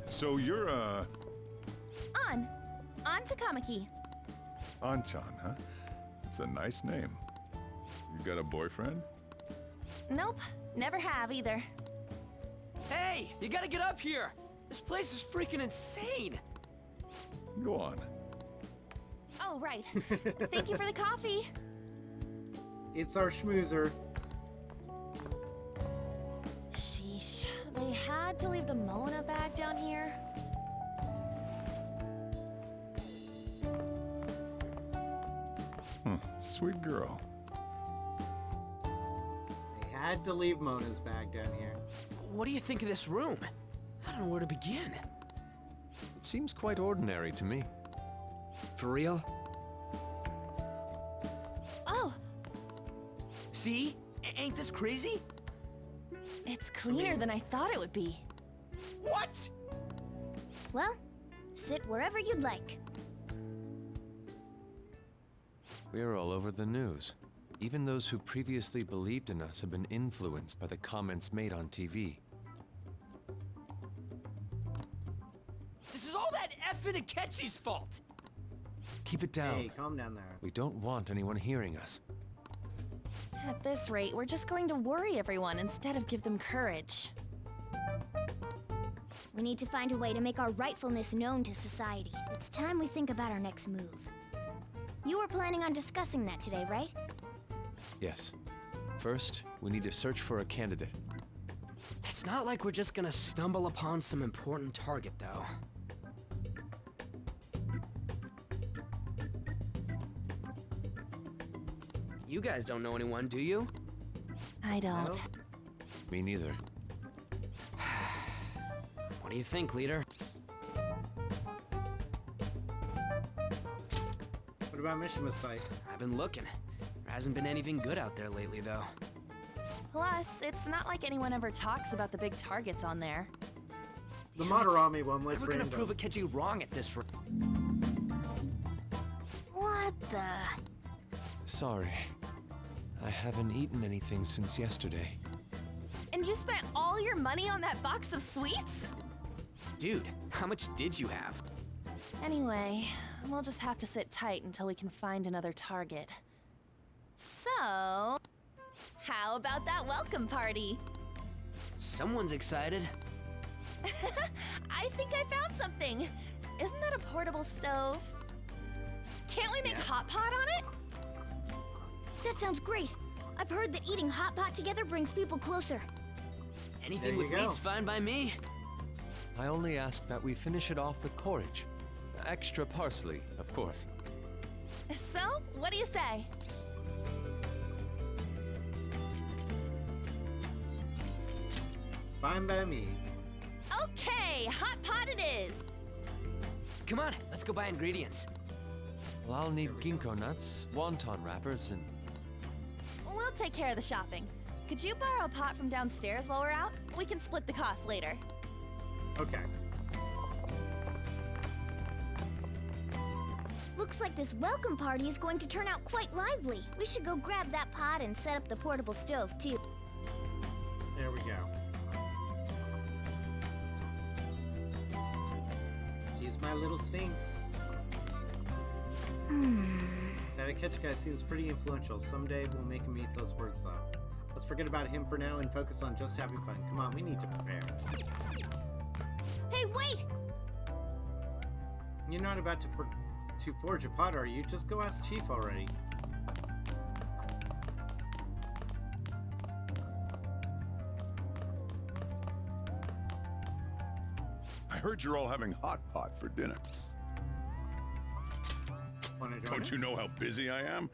Speaker 15: So you're,
Speaker 8: On Takamaki.
Speaker 15: Anchan, huh? It's a nice name. You got a boyfriend?
Speaker 8: Nope, never have either.
Speaker 7: Hey, you gotta get up here. This place is freaking insane.
Speaker 15: Go on.
Speaker 8: Oh, right. Thank you for the coffee.
Speaker 1: It's our schmoozer.
Speaker 8: Sheesh, they had to leave the Mona bag down here.
Speaker 15: Sweet girl.
Speaker 1: They had to leave Mona's bag down here.
Speaker 7: What do you think of this room? I don't know where to begin.
Speaker 14: It seems quite ordinary to me.
Speaker 7: For real?
Speaker 8: Oh,
Speaker 7: See? Ain't this crazy?
Speaker 8: it's cleaner than I thought it would be.
Speaker 7: What?
Speaker 13: Well, sit wherever you'd like.
Speaker 14: We're all over the news. Even those who previously believed in us have been influenced by the comments made on TV.
Speaker 7: This is all that effing Akechi's fault.
Speaker 14: Keep it down.
Speaker 1: Hey, calm down there.
Speaker 14: We don't want anyone hearing us.
Speaker 8: At this rate, we're just going to worry everyone instead of give them courage.
Speaker 13: We need to find a way to make our rightfulness known to society. It's time we think about our next move. You were planning on discussing that today, right?
Speaker 14: Yes. First, we need to search for a candidate.
Speaker 7: It's not like we're just gonna stumble upon some important target, though. You guys don't know anyone, do you?
Speaker 8: I don't.
Speaker 1: No?
Speaker 14: Me neither.
Speaker 7: What do you think, leader?
Speaker 1: What about Mishima's site?
Speaker 7: I've been looking. There hasn't been anything good out there lately, though.
Speaker 8: Plus, it's not like anyone ever talks about the big targets on there.
Speaker 1: The Madarame one was
Speaker 7: We're gonna
Speaker 1: random.
Speaker 7: prove Akechi wrong at this rate.
Speaker 13: What the?
Speaker 14: Sorry. I haven't eaten anything since yesterday.
Speaker 8: And you spent all your money on that box of sweets?
Speaker 7: Dude, how much did you have?
Speaker 8: Anyway, we'll just have to sit tight until we can find another target. So, how about that welcome party?
Speaker 7: Someone's excited.
Speaker 8: I think I found something. Isn't that a portable stove? Can't we make hot pot on it?
Speaker 13: That sounds great. I've heard that eating hot pot together brings people closer.
Speaker 7: Anything
Speaker 1: There
Speaker 7: with
Speaker 1: you go.
Speaker 7: meat's fine by me.
Speaker 14: I only ask that we finish it off with porridge. Extra parsley, of course.
Speaker 8: So, what do you say?
Speaker 1: Fine by me.
Speaker 8: Okay, hot pot it is.
Speaker 7: Come on, let's go buy ingredients.
Speaker 14: Well, I'll need ginkgo nuts, wonton wrappers, and...
Speaker 8: We'll take care of the shopping. Could you borrow a pot from downstairs while we're out? We can split the cost later.
Speaker 1: Okay.
Speaker 13: Looks like this welcome party is going to turn out quite lively. We should go grab that pot and set up the portable stove, too.
Speaker 1: There we go. She's my little sphinx. That Akechi guy seems pretty influential. Someday we'll make him eat those words up. Let's forget about him for now and focus on just having fun. Come on, we need to prepare.
Speaker 13: Hey, wait!
Speaker 1: You're not about to forge a pot, are you? Just go ask Chief already.
Speaker 15: I heard you're all having hot pot for dinner.
Speaker 1: Wanna join
Speaker 15: Don't
Speaker 1: us?
Speaker 15: you know how busy I am?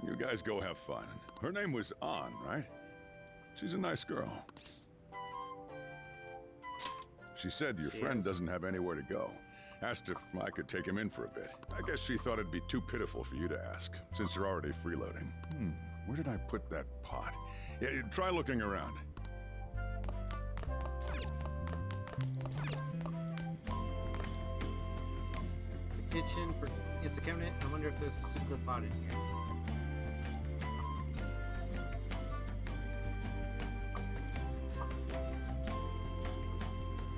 Speaker 15: You guys go have fun. Her name was An, right? She's a nice girl. She said your friend doesn't have anywhere to go. Asked if I could take him in for a bit. I guess she thought it'd be too pitiful for you to ask, since you're already freeloading. Where did I put that pot? Yeah, try looking around.
Speaker 1: The kitchen for... It's a cabinet. I wonder if there's a secret pot in here.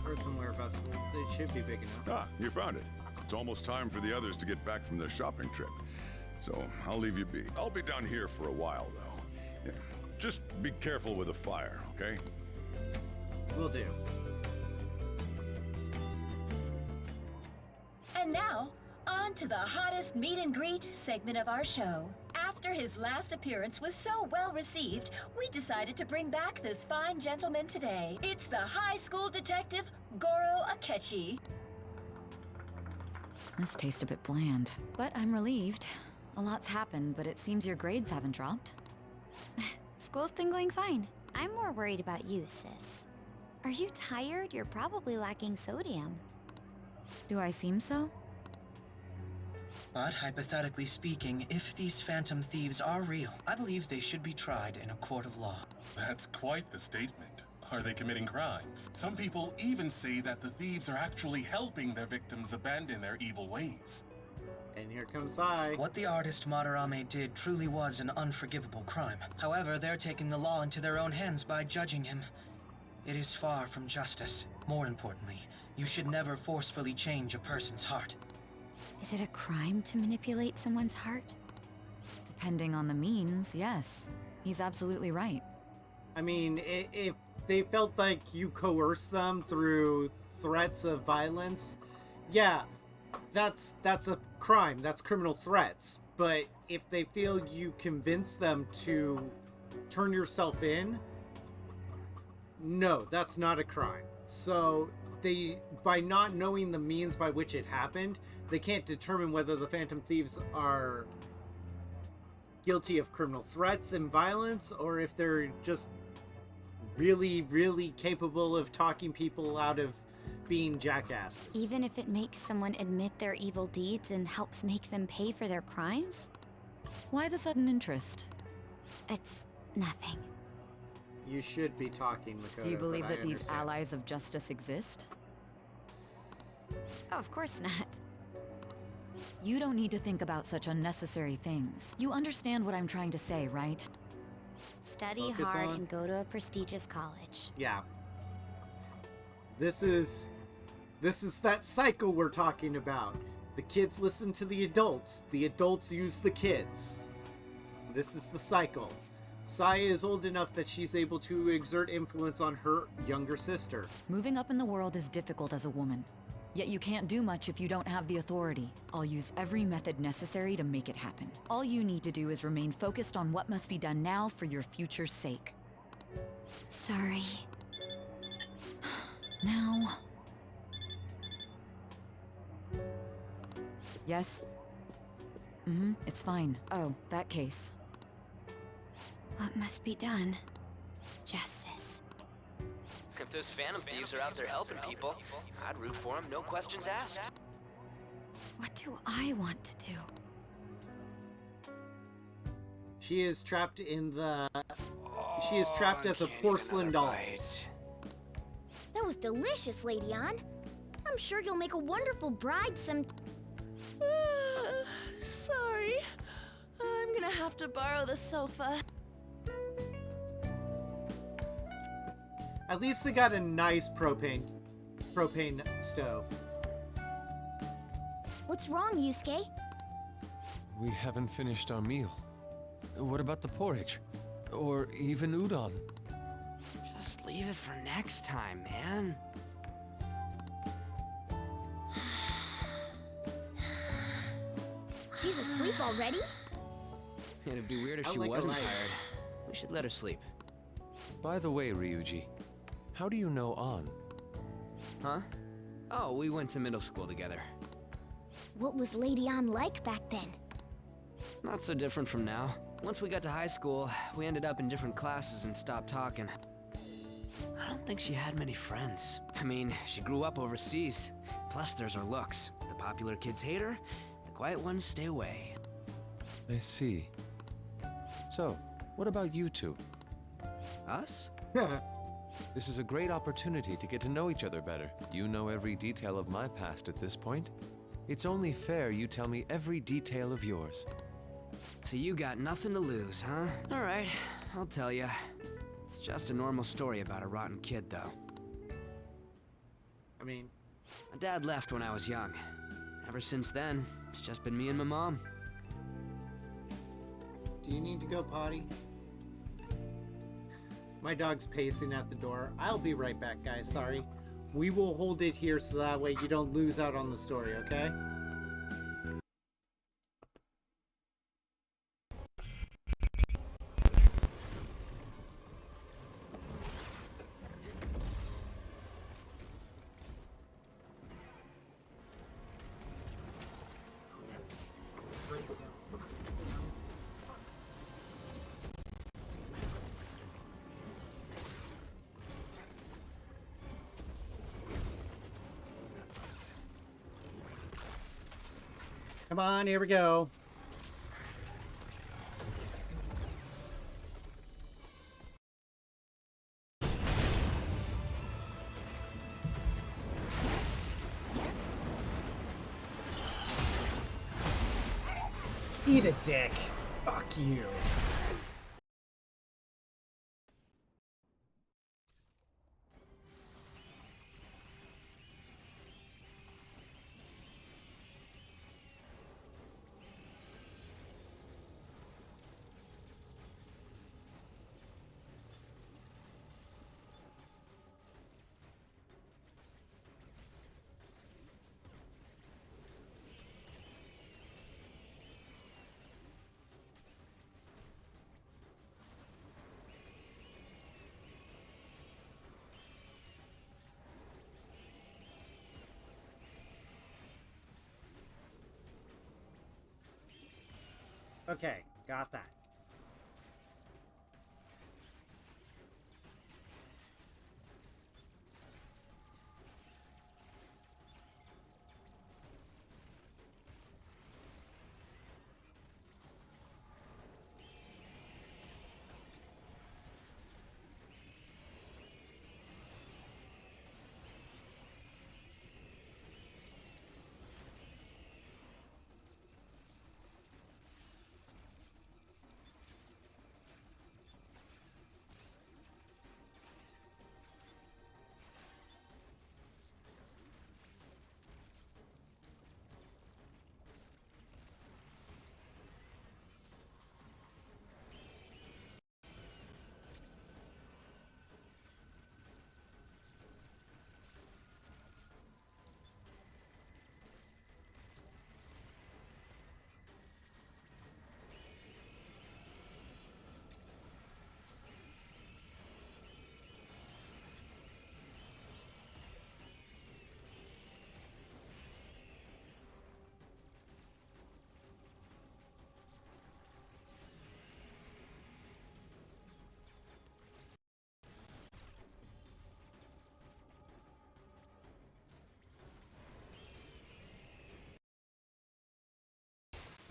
Speaker 1: Earthenware vessel. It should be big enough.
Speaker 15: Ah, you found it. It's almost time for the others to get back from their shopping trip. So I'll leave you be. I'll be down here for a while, though. Yeah, just be careful with the fire, okay?
Speaker 1: Will do.
Speaker 2: And now, on to the hottest meet and greet segment of our show. After his last appearance was so well received, we decided to bring back this fine gentleman today. It's the high school detective, Goro Akechi.
Speaker 10: This tastes a bit bland, but I'm relieved. A lot's happened, but it seems your grades haven't dropped.
Speaker 16: School's been going fine. I'm more worried about you, sis. Are you tired? You're probably lacking sodium.
Speaker 10: Do I seem so?
Speaker 9: But hypothetically speaking, if these phantom thieves are real, I believe they should be tried in a court of law.
Speaker 12: That's quite the statement. Are they committing crimes? Some people even say that the thieves are actually helping their victims abandon their evil ways.
Speaker 1: And here comes Sai.
Speaker 9: What the artist Madarame did truly was an unforgivable crime. However, they're taking the law into their own hands by judging him. It is far from justice. More importantly, you should never forcefully change a person's heart.
Speaker 16: Is it a crime to manipulate someone's heart?
Speaker 10: Depending on the means, yes. He's absolutely right.
Speaker 1: I mean, if they felt like you coerced them through threats of violence, yeah, that's a crime. That's criminal threats. But if they feel you convinced them to turn yourself in, no, that's not a crime. So they, by not knowing the means by which it happened, they can't determine whether the Phantom Thieves are guilty of criminal threats and violence, or if they're just really, really capable of talking people out of being jackasses.
Speaker 16: Even if it makes someone admit their evil deeds and helps make them pay for their crimes?
Speaker 10: Why the sudden interest?
Speaker 16: It's nothing.
Speaker 1: You should be talking, Makoto.
Speaker 10: Do you believe
Speaker 1: but I
Speaker 10: that these
Speaker 1: understand.
Speaker 10: allies of justice exist?
Speaker 16: Oh, of course not.
Speaker 10: You don't need to think about such unnecessary things. You understand what I'm trying to say, right?
Speaker 16: Study
Speaker 1: Focus
Speaker 16: hard
Speaker 1: on-
Speaker 16: and go to a prestigious college.
Speaker 1: Yeah. This is that cycle we're talking about. The kids listen to the adults use the kids. This is the cycle. Saya is old enough that she's able to exert influence on her younger sister.
Speaker 10: Moving up in the world is difficult as a woman. Yet you can't do much if you don't have the authority. I'll use every method necessary to make it happen. All you need to do is remain focused on what must be done now for your future's sake.
Speaker 16: Sorry.
Speaker 10: Now... Yes? It's fine. Oh, that case.
Speaker 16: What must be done? Justice.
Speaker 7: If those Phantom Thieves are out there helping people, I'd root for them, no questions asked.
Speaker 16: What do I want to do?
Speaker 1: She is trapped in the... She is trapped as a porcelain doll.
Speaker 13: That was delicious, Lady Ann. I'm sure you'll make a wonderful bride some...
Speaker 8: have to borrow the sofa.
Speaker 1: At least they got a nice propane stove.
Speaker 13: What's wrong, Yusuke?
Speaker 14: We haven't finished our meal. What about the porridge? Or even udon?
Speaker 7: Just leave it for next time, man.
Speaker 13: She's asleep already?
Speaker 7: It'd be weird if
Speaker 14: I
Speaker 7: she
Speaker 14: like her
Speaker 7: wasn't
Speaker 14: life.
Speaker 7: tired. We should let her sleep.
Speaker 14: By the way, Ryuji, how do you know An?
Speaker 7: Huh? Oh, we went to middle school together.
Speaker 13: What was Lady Ann like back then?
Speaker 7: Not so different from now. Once we got to high school, we ended up in different classes and stopped talking. I don't think she had many friends. I mean, she grew up overseas. Plus, there's her looks. The popular kids hate her, the quiet ones stay away.
Speaker 14: I see. So, what about you two?
Speaker 7: Us?
Speaker 14: This is a great opportunity to get to know each other better. You know every detail of my past at this point. It's only fair you tell me every detail of yours.
Speaker 7: So you got nothing to lose, huh? Alright, I'll tell you. It's just a normal story about a rotten kid, though.
Speaker 1: I mean...
Speaker 7: My dad left when I was young. Ever since then, it's just been me and my mom.
Speaker 1: Do you need to go potty? My dog's pacing at the door. I'll be right back, guys. Sorry. We will hold it here so that way you don't lose out on the story, okay? Come on, here we go. Eat a dick. Fuck you. Okay, got that.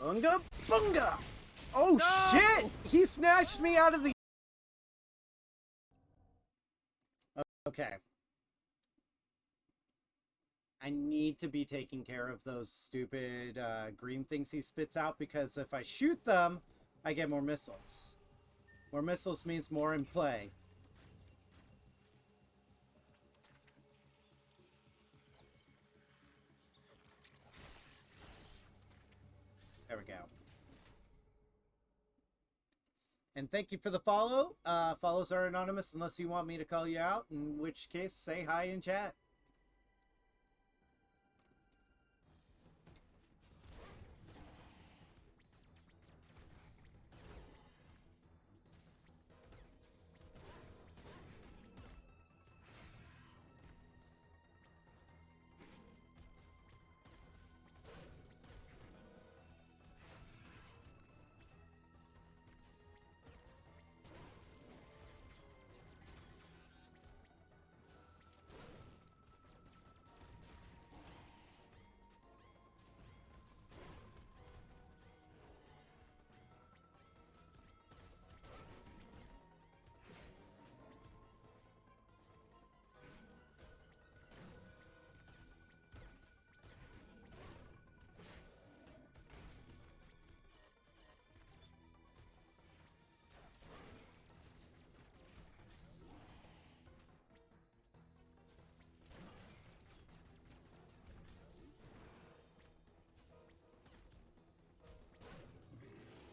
Speaker 1: Unga bunga! Oh shit! He snatched me out of the... Okay. I need to be taking care of those stupid green things he spits out, because if I shoot them, I get more missiles. More missiles means more in play. There we go. And thank you for the follow. Follows are anonymous unless you want me to call you out, in which case, say hi in chat.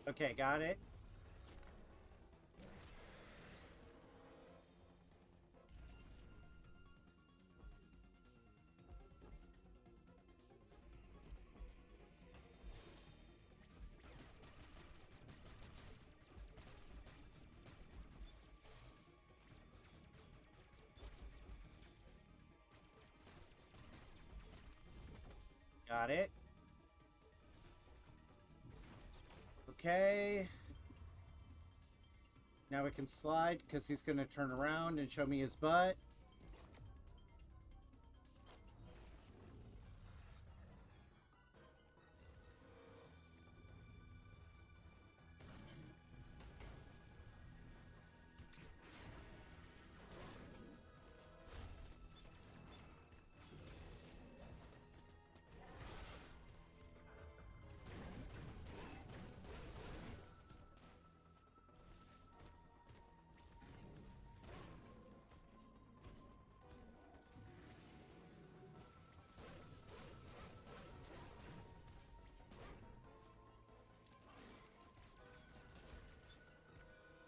Speaker 1: Okay, got it. Got it. Okay. Now we can slide because he's going to turn around and show me his butt.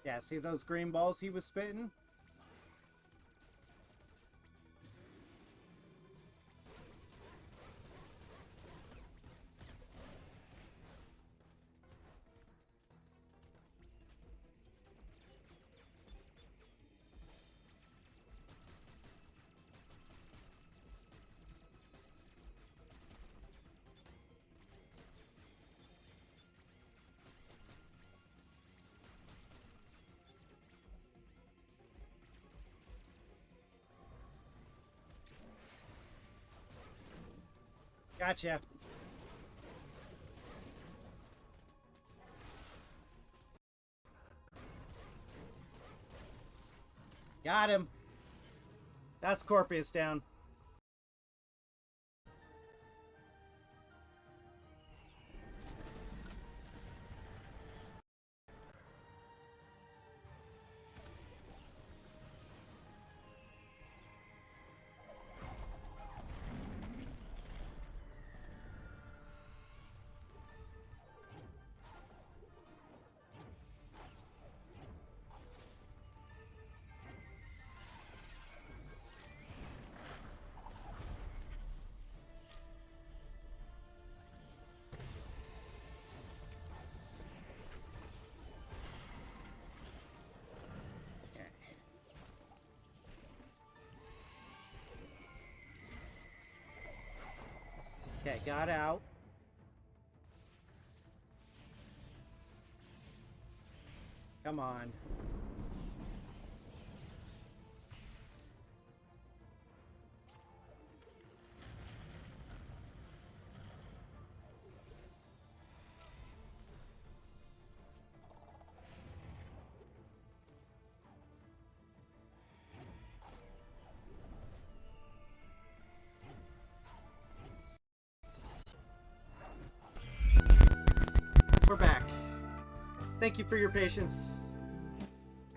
Speaker 1: Yeah, see those green balls he was spitting? Gotcha. Got him. That's Scorpius down. Okay, got out. Come on. We're back. Thank you for your patience.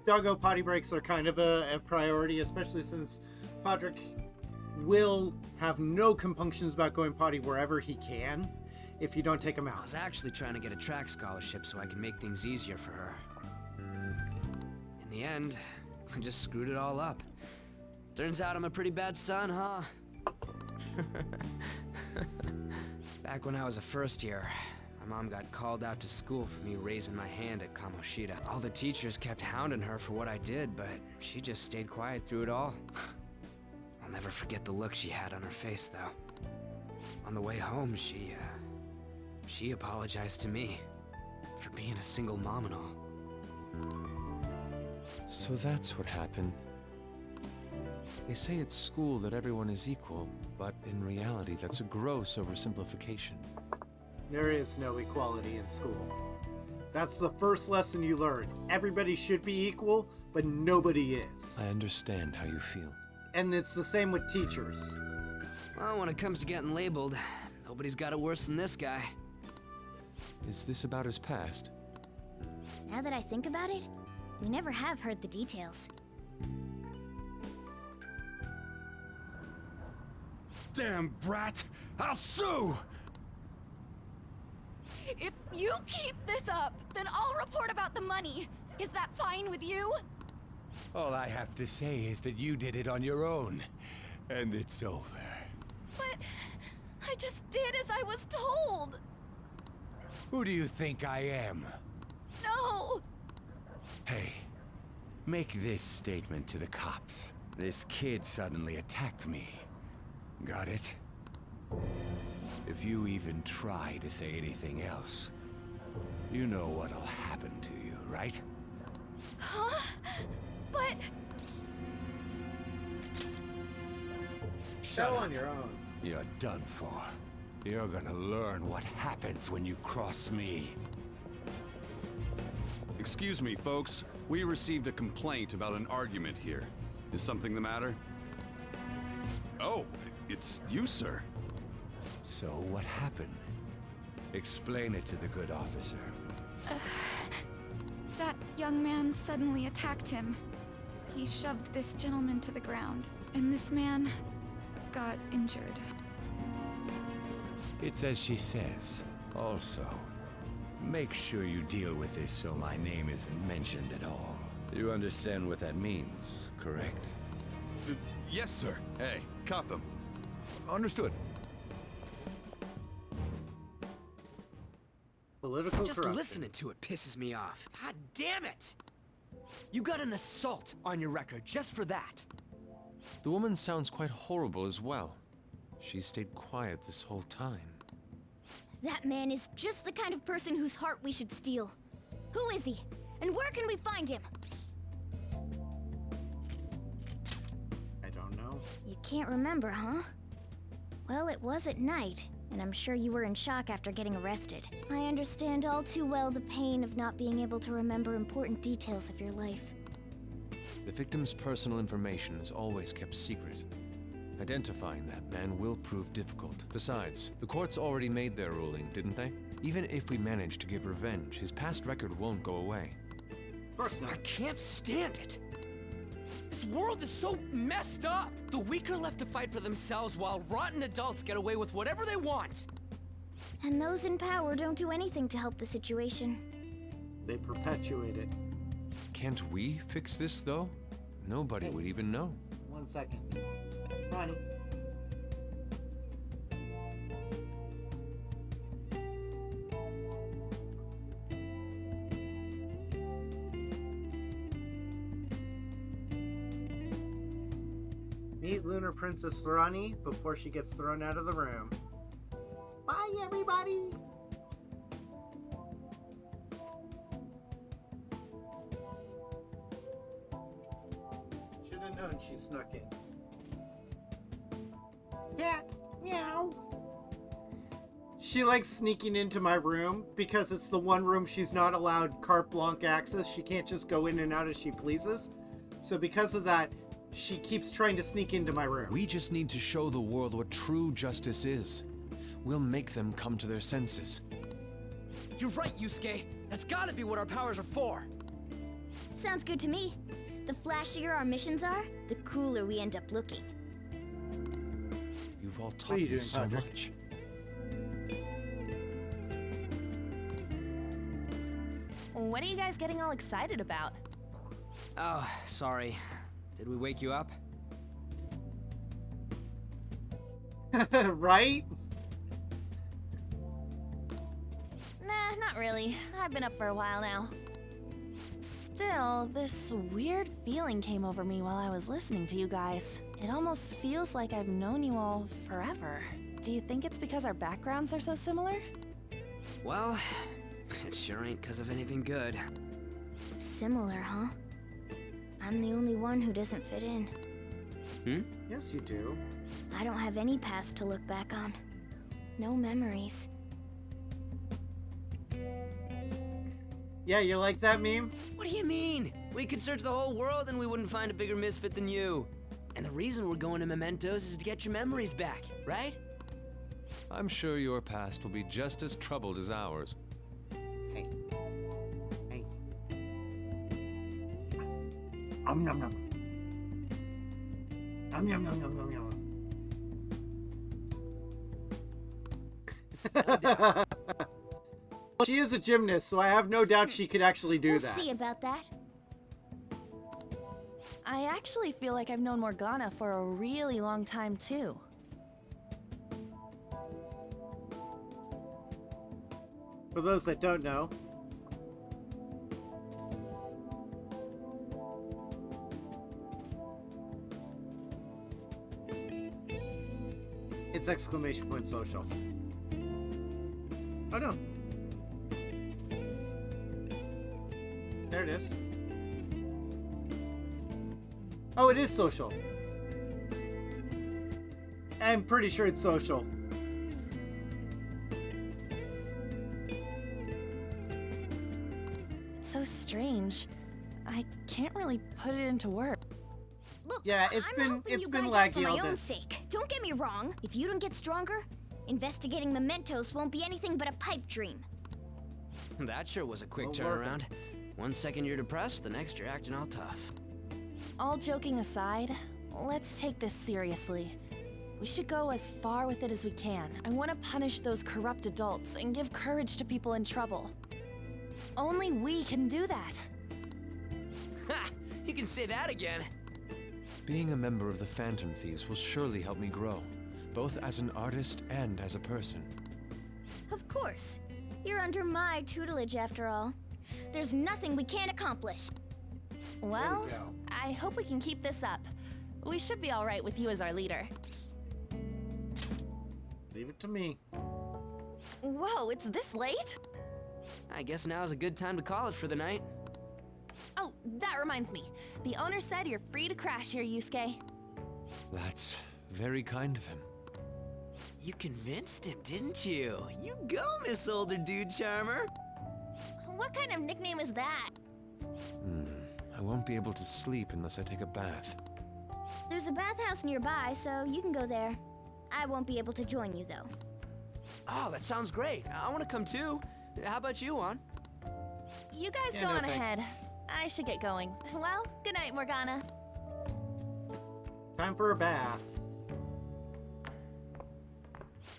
Speaker 1: Doggo potty breaks are kind of a priority, especially since Podrick will have no compunctions about going potty wherever he can if you don't take him
Speaker 7: I
Speaker 1: out.
Speaker 7: was actually trying to get a track scholarship so I can make things easier for her. In the end, I just screwed it all up. Turns out I'm a pretty bad son, huh? Back when I was a first year, my mom got called out to school for me raising my hand at Kamoshida. All the teachers kept hounding her for what I did, but she just stayed quiet through it all. I'll never forget the look she had on her face, though. On the way home, she apologized to me for being a single mom and all.
Speaker 14: So that's what happened. They say at school that everyone is equal, but in reality, that's a gross oversimplification.
Speaker 1: There is no equality in school. That's the first lesson you learn. Everybody should be equal, but nobody is.
Speaker 14: I understand how you feel.
Speaker 1: And it's the same with teachers.
Speaker 7: Well, when it comes to getting labeled, nobody's got it worse than this guy.
Speaker 14: Is this about his past?
Speaker 13: Now that I think about it, we never have heard the details.
Speaker 17: Damn brat! I'll sue!
Speaker 6: If you keep this up, then I'll report about the money. Is that fine with you?
Speaker 17: All I have to say is that you did it on your own, and it's over.
Speaker 6: But I just did as I was told.
Speaker 17: Who do you think I am?
Speaker 6: No!
Speaker 17: Hey, make this statement to the cops. This kid suddenly attacked me. Got it? If you even try to say anything else, you know what'll happen to you, right?
Speaker 6: Huh? But...
Speaker 1: Shut on your own.
Speaker 17: You're done for. You're gonna learn what happens when you cross me.
Speaker 18: Excuse me, folks. We received a complaint about an argument here. Is something the matter? Oh, it's you, sir.
Speaker 17: So what happened? Explain it to the good officer.
Speaker 19: That young man suddenly attacked him. He shoved this gentleman to the ground, and this man got injured.
Speaker 17: It's as she says. Also, make sure you deal with this so my name isn't mentioned at all. You understand what that means, correct?
Speaker 18: Yes, sir. Hey, cuff him. Understood.
Speaker 1: Political
Speaker 7: Just
Speaker 1: corruption.
Speaker 7: listening to it pisses me off. God damn it! You got an assault on your record just for that.
Speaker 14: The woman sounds quite horrible as well. She stayed quiet this whole time.
Speaker 13: That man is just the kind of person whose heart we should steal. Who is he? And where can we find him?
Speaker 1: I don't know.
Speaker 13: You can't remember, huh? Well, it was at night, and I'm sure you were in shock after getting arrested. I understand all too well the pain of not being able to remember important details of your life.
Speaker 14: The victim's personal information is always kept secret. Identifying that man will prove difficult. Besides, the courts already made their ruling, didn't they? Even if we manage to get revenge, his past record won't go away.
Speaker 1: Of course not.
Speaker 7: I can't stand it. This world is so messed up. The weak are left to fight for themselves while rotten adults get away with whatever they want.
Speaker 13: And those in power don't do anything to help the situation.
Speaker 1: They perpetuate it.
Speaker 14: Can't we fix this, though? Nobody would even know.
Speaker 1: 1 second. Ronnie. Meet Lunar Princess Ronnie before she gets thrown out of the room. Bye, everybody! Should have known she snuck in. Cat, meow. She likes sneaking into my room because it's the one room she's not allowed carte blanche access. She can't just go in and out as she pleases. So because of that, she keeps trying to sneak into my room.
Speaker 14: We just need to show the world what true justice is. We'll make them come to their senses.
Speaker 7: You're right, Yusuke. That's gotta be what our powers are for.
Speaker 13: Sounds good to me. The flashier our missions are, the cooler we end up looking.
Speaker 14: You've all
Speaker 1: What are
Speaker 14: taught
Speaker 1: you
Speaker 14: me
Speaker 1: doing,
Speaker 14: so
Speaker 1: Patrick?
Speaker 14: much.
Speaker 8: What are you guys getting all excited about?
Speaker 7: Oh, sorry. Did we wake you up?
Speaker 1: Right?
Speaker 8: Nah, not really. I've been up for a while now. Still, this weird feeling came over me while I was listening to you guys. It almost feels like I've known you all forever. Do you think it's because our backgrounds are so similar?
Speaker 7: Well, it sure ain't because of anything good.
Speaker 13: Similar, huh? I'm the only one who doesn't fit in.
Speaker 1: Yes, you do.
Speaker 13: I don't have any past to look back on. No memories.
Speaker 1: Yeah, you like that meme?
Speaker 7: What do you mean? We could search the whole world and we wouldn't find a bigger misfit than you. And the reason we're going to Mementos is to get your memories back, right?
Speaker 14: I'm sure your past will be just as troubled as ours.
Speaker 1: Hey. Hey. Nom nom nom. Nom nom nom nom nom nom. She is a gymnast, so I have no doubt she could actually do
Speaker 13: We'll
Speaker 1: that.
Speaker 13: see about that.
Speaker 8: I actually feel like I've known Morgana for a really long time, too.
Speaker 1: For those that don't know, it's exclamation point social. Oh no. There it is. Oh, it is social. I'm pretty sure it's social.
Speaker 8: It's so strange. I can't really put it into words.
Speaker 13: Look,
Speaker 1: Yeah,
Speaker 13: I'm helping you guys out for my own sake. Don't get me wrong. If you don't get stronger, investigating mementos won't be anything but a pipe dream.
Speaker 7: That sure was a quick
Speaker 1: Well working.
Speaker 7: turnaround. 1 second you're depressed, the next you're acting all tough.
Speaker 8: All joking aside, let's take this seriously. We should go as far with it as we can. I want to punish those corrupt adults and give courage to people in trouble. Only we can do that.
Speaker 7: Ha! You can say that again.
Speaker 14: Being a member of the Phantom Thieves will surely help me grow, both as an artist and as a person.
Speaker 13: Of course. You're under my tutelage after all. There's nothing we can't accomplish.
Speaker 8: Well, I hope we can keep this up. We should be all right with you as our leader.
Speaker 1: Leave it to me.
Speaker 8: Whoa, it's this late?
Speaker 7: I guess now's a good time to call it for the night.
Speaker 8: Oh, that reminds me. The owner said you're free to crash here, Yusuke.
Speaker 14: That's very kind of him.
Speaker 7: You convinced him, didn't you? You go, Miss Older Dude Charmer.
Speaker 13: What kind of nickname is that?
Speaker 14: I won't be able to sleep unless I take a bath.
Speaker 13: There's a bathhouse nearby, so you can go there. I won't be able to join you, though.
Speaker 7: Oh, that sounds great. I want to come too. How about you, Juan?
Speaker 8: You guys
Speaker 1: Yeah,
Speaker 8: go
Speaker 1: no
Speaker 8: on
Speaker 1: thanks.
Speaker 8: ahead. I should get going. Well, good night, Morgana.
Speaker 1: Time for a bath.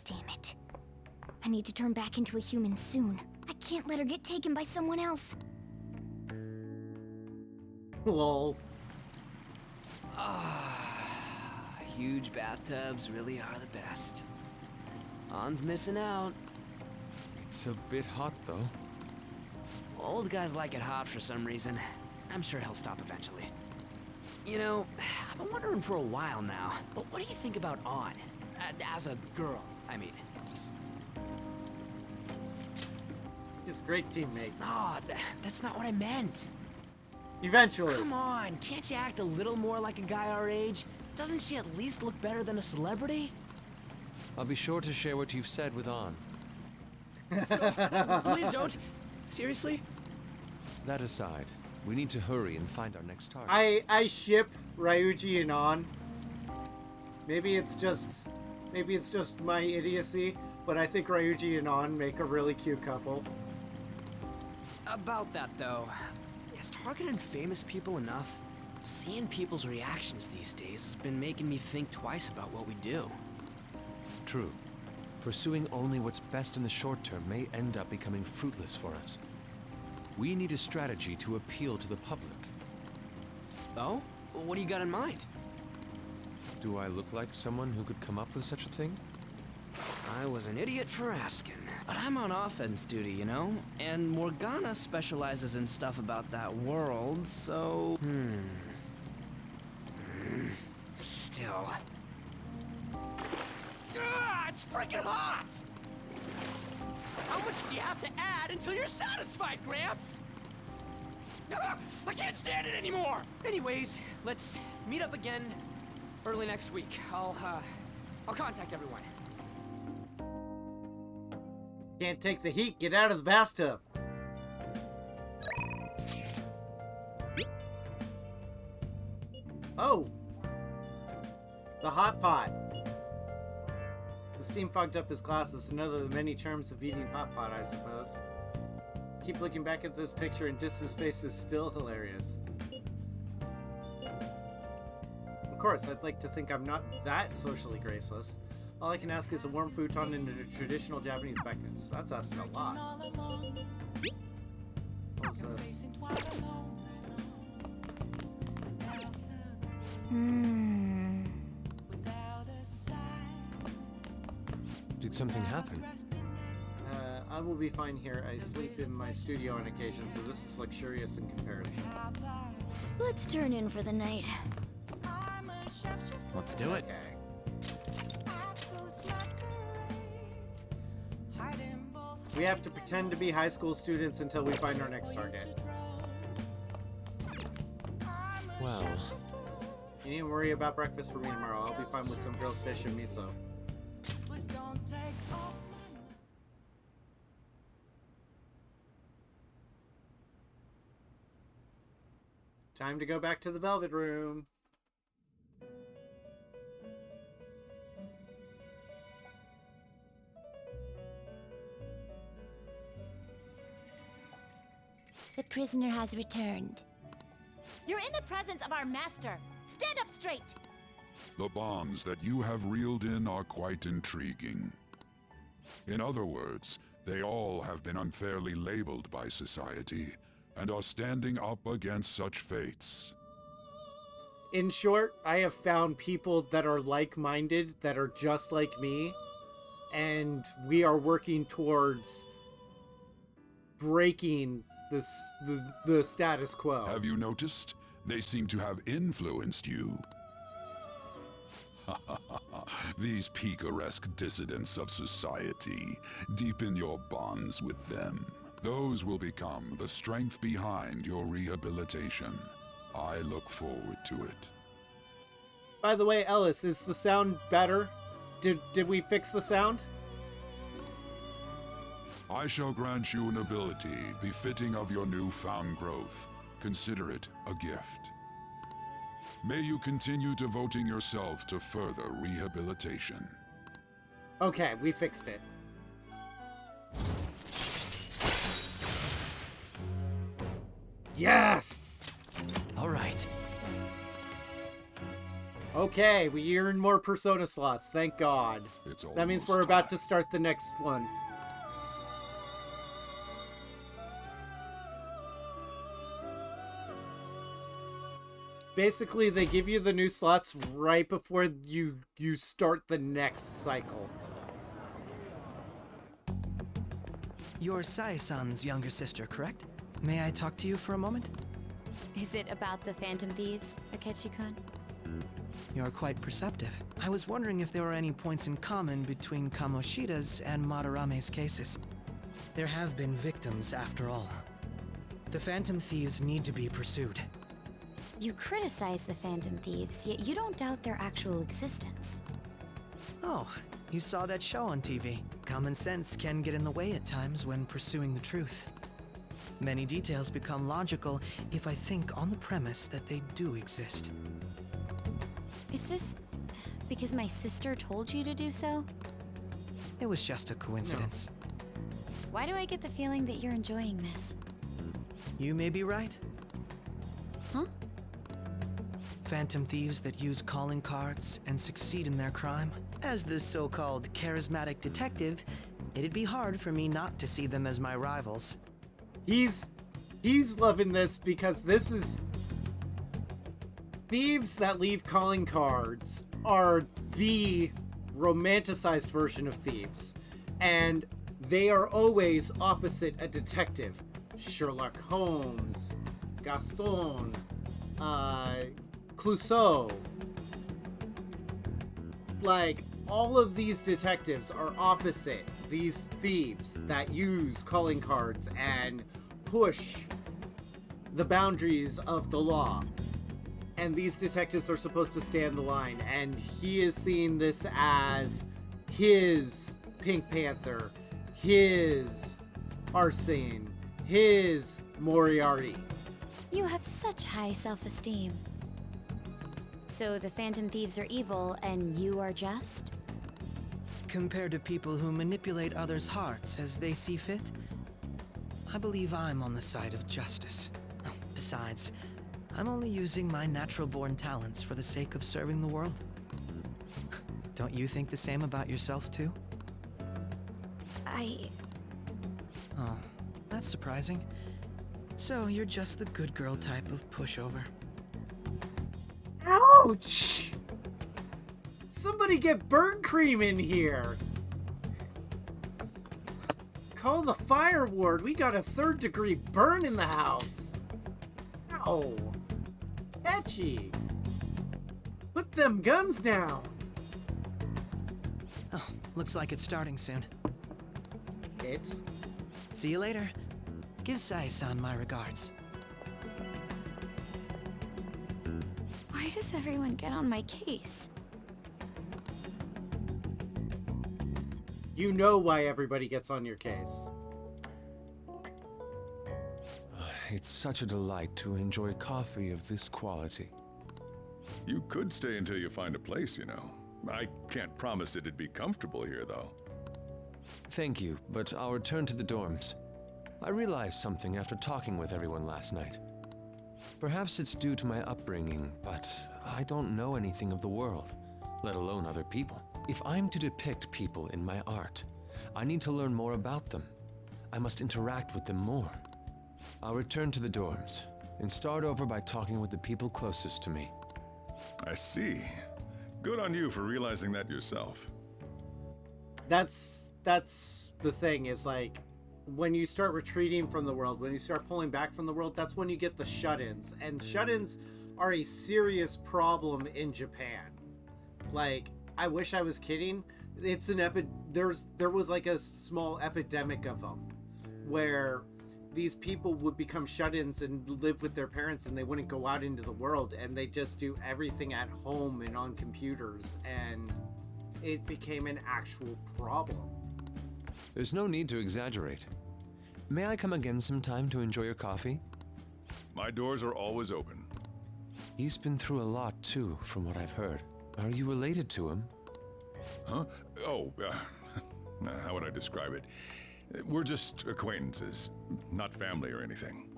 Speaker 13: Damn it. I need to turn back into a human soon. I can't let her get taken by someone else.
Speaker 1: Lol.
Speaker 7: Huge bathtubs really are the best. Han's missing out.
Speaker 14: It's a bit hot, though.
Speaker 7: Old guys like it hot for some reason. I'm sure he'll stop eventually. You know, I've been wondering for a while now, but what do you think about On? As a girl, I mean.
Speaker 1: He's a great teammate.
Speaker 7: No, that's not what I meant.
Speaker 1: Eventually.
Speaker 7: Come on, can't you act a little more like a guy our age? Doesn't she at least look better than a celebrity?
Speaker 14: I'll be sure to share what you've said with On.
Speaker 7: Please don't. Seriously?
Speaker 14: That aside, we need to hurry and find our next target.
Speaker 1: I ship Ryuji and On. Maybe it's just my idiocy, but I think Ryuji and On make a really cute couple.
Speaker 7: About that, though, is targeting famous people enough? Seeing people's reactions these days has been making me think twice about what we do.
Speaker 14: True. Pursuing only what's best in the short term may end up becoming fruitless for us. We need a strategy to appeal to the public.
Speaker 7: Oh? What do you got in mind?
Speaker 14: Do I look like someone who could come up with such a thing?
Speaker 7: I was an idiot for asking. But I'm on offense duty, you know? And Morgana specializes in stuff about that world, so... Still... It's freaking hot! How much do you have to add until you're satisfied, Gramps? I can't stand it anymore! Anyways, let's meet up again early next week. I'll contact everyone.
Speaker 1: Can't take the heat, get out of the bathtub. Oh! The hot pot. The steam fogged up his glasses, another of the many charms of eating hot pot, I suppose. Keep looking back at this picture and Dis's face is still hilarious. Of course, I'd like to think I'm not that socially graceless. All I can ask is a warm futon and a traditional Japanese breakfast. That's asking a lot. What's this?
Speaker 14: Did something happen?
Speaker 1: I will be fine here. I sleep in my studio on occasion, so this is luxurious in comparison.
Speaker 13: Let's turn in for the night.
Speaker 3: Let's do it.
Speaker 1: Okay. We have to pretend to be high school students until we find our next target.
Speaker 14: Well...
Speaker 1: You needn't worry about breakfast for me tomorrow. I'll be fine with some grilled fish and miso. Time to go back to the Velvet Room.
Speaker 8: The prisoner has returned.
Speaker 20: You're in the presence of our master. Stand up straight!
Speaker 15: The bonds that you have reeled in are quite intriguing. In other words, they all have been unfairly labeled by society and are standing up against such fates.
Speaker 1: In short, I have found people that are like-minded, that are just like me, and we are working towards breaking the status quo.
Speaker 15: Have you noticed? They seem to have influenced you. These picaresque dissidents of society, deepen your bonds with them. Those will become the strength behind your rehabilitation. I look forward to it.
Speaker 1: By the way, Ellis, is the sound better? Did we fix the sound?
Speaker 15: I shall grant you an ability befitting of your newfound growth. Consider it a gift. May you continue devoting yourself to further rehabilitation.
Speaker 1: Okay, we fixed it. Yes!
Speaker 9: All right.
Speaker 1: Okay, we earned more Persona slots, thank God. That means we're about to start the next one. Basically, they give you the new slots right before you start the next cycle.
Speaker 9: You're Sai-san's younger sister, correct? May I talk to you for a moment?
Speaker 6: Is it about the Phantom Thieves, Akechi-kun?
Speaker 9: You're quite perceptive. I was wondering if there were any points in common between Kamoshida's and Madarame's cases. There have been victims, after all. The Phantom Thieves need to be pursued.
Speaker 16: You criticize the Phantom Thieves, yet you don't doubt their actual existence.
Speaker 9: Oh, you saw that show on TV. Common sense can get in the way at times when pursuing the truth. Many details become logical if I think on the premise that they do exist.
Speaker 16: Is this because my sister told you to do so?
Speaker 9: It was just a coincidence.
Speaker 16: Why do I get the feeling that you're enjoying this?
Speaker 9: You may be right.
Speaker 6: Huh?
Speaker 9: Phantom thieves that use calling cards and succeed in their crime. As the so-called charismatic detective, it'd be hard for me not to see them as my rivals.
Speaker 1: He's loving this because this is... Thieves that leave calling cards are the romanticized version of thieves. And they are always opposite a detective. Sherlock Holmes, Gaston, Clouseau. Like, all of these detectives are opposite these thieves that use calling cards and push the boundaries of the law. And these detectives are supposed to stand the line, and he is seeing this as his Pink Panther, his Arsene, his Moriarty.
Speaker 16: You have such high self-esteem. So the Phantom Thieves are evil, and you are just?
Speaker 9: Compared to people who manipulate others' hearts as they see fit, I believe I'm on the side of justice. Besides, I'm only using my natural-born talents for the sake of serving the world. Don't you think the same about yourself, too? Oh, that's surprising. So you're just the good girl type of pushover.
Speaker 1: Ouch! Somebody get burn cream in here! Call the fire ward. We got a 3rd-degree burn in the house. Ow. Etchy. Put them guns down.
Speaker 9: Oh, looks like it's starting soon.
Speaker 1: It?
Speaker 9: See you later. Give Sai-san my regards.
Speaker 19: Why does everyone get on my case?
Speaker 1: You know why everybody gets on your case.
Speaker 14: It's such a delight to enjoy coffee of this quality.
Speaker 15: You could stay until you find a place, you know. I can't promise it'd be comfortable here, though.
Speaker 14: Thank you, but I'll return to the dorms. I realized something after talking with everyone last night. Perhaps it's due to my upbringing, but I don't know anything of the world, let alone other people. If I'm to depict people in my art, I need to learn more about them. I must interact with them more. I'll return to the dorms and start over by talking with the people closest to me.
Speaker 15: I see. Good on you for realizing that yourself.
Speaker 1: That's the thing, is like, when you start retreating from the world, when you start pulling back from the world, that's when you get the shut-ins. And shut-ins are a serious problem in Japan. Like, I wish I was kidding. It's an there was like a small epidemic of them, where these people would become shut-ins and live with their parents, and they wouldn't go out into the world, and they just do everything at home and on computers, and it became an actual problem.
Speaker 14: There's no need to exaggerate. May I come again sometime to enjoy your coffee?
Speaker 15: My doors are always open.
Speaker 14: He's been through a lot too, from what I've heard. Are you related to him?
Speaker 15: Huh? Oh, how would I describe it? We're just acquaintances, not family or anything.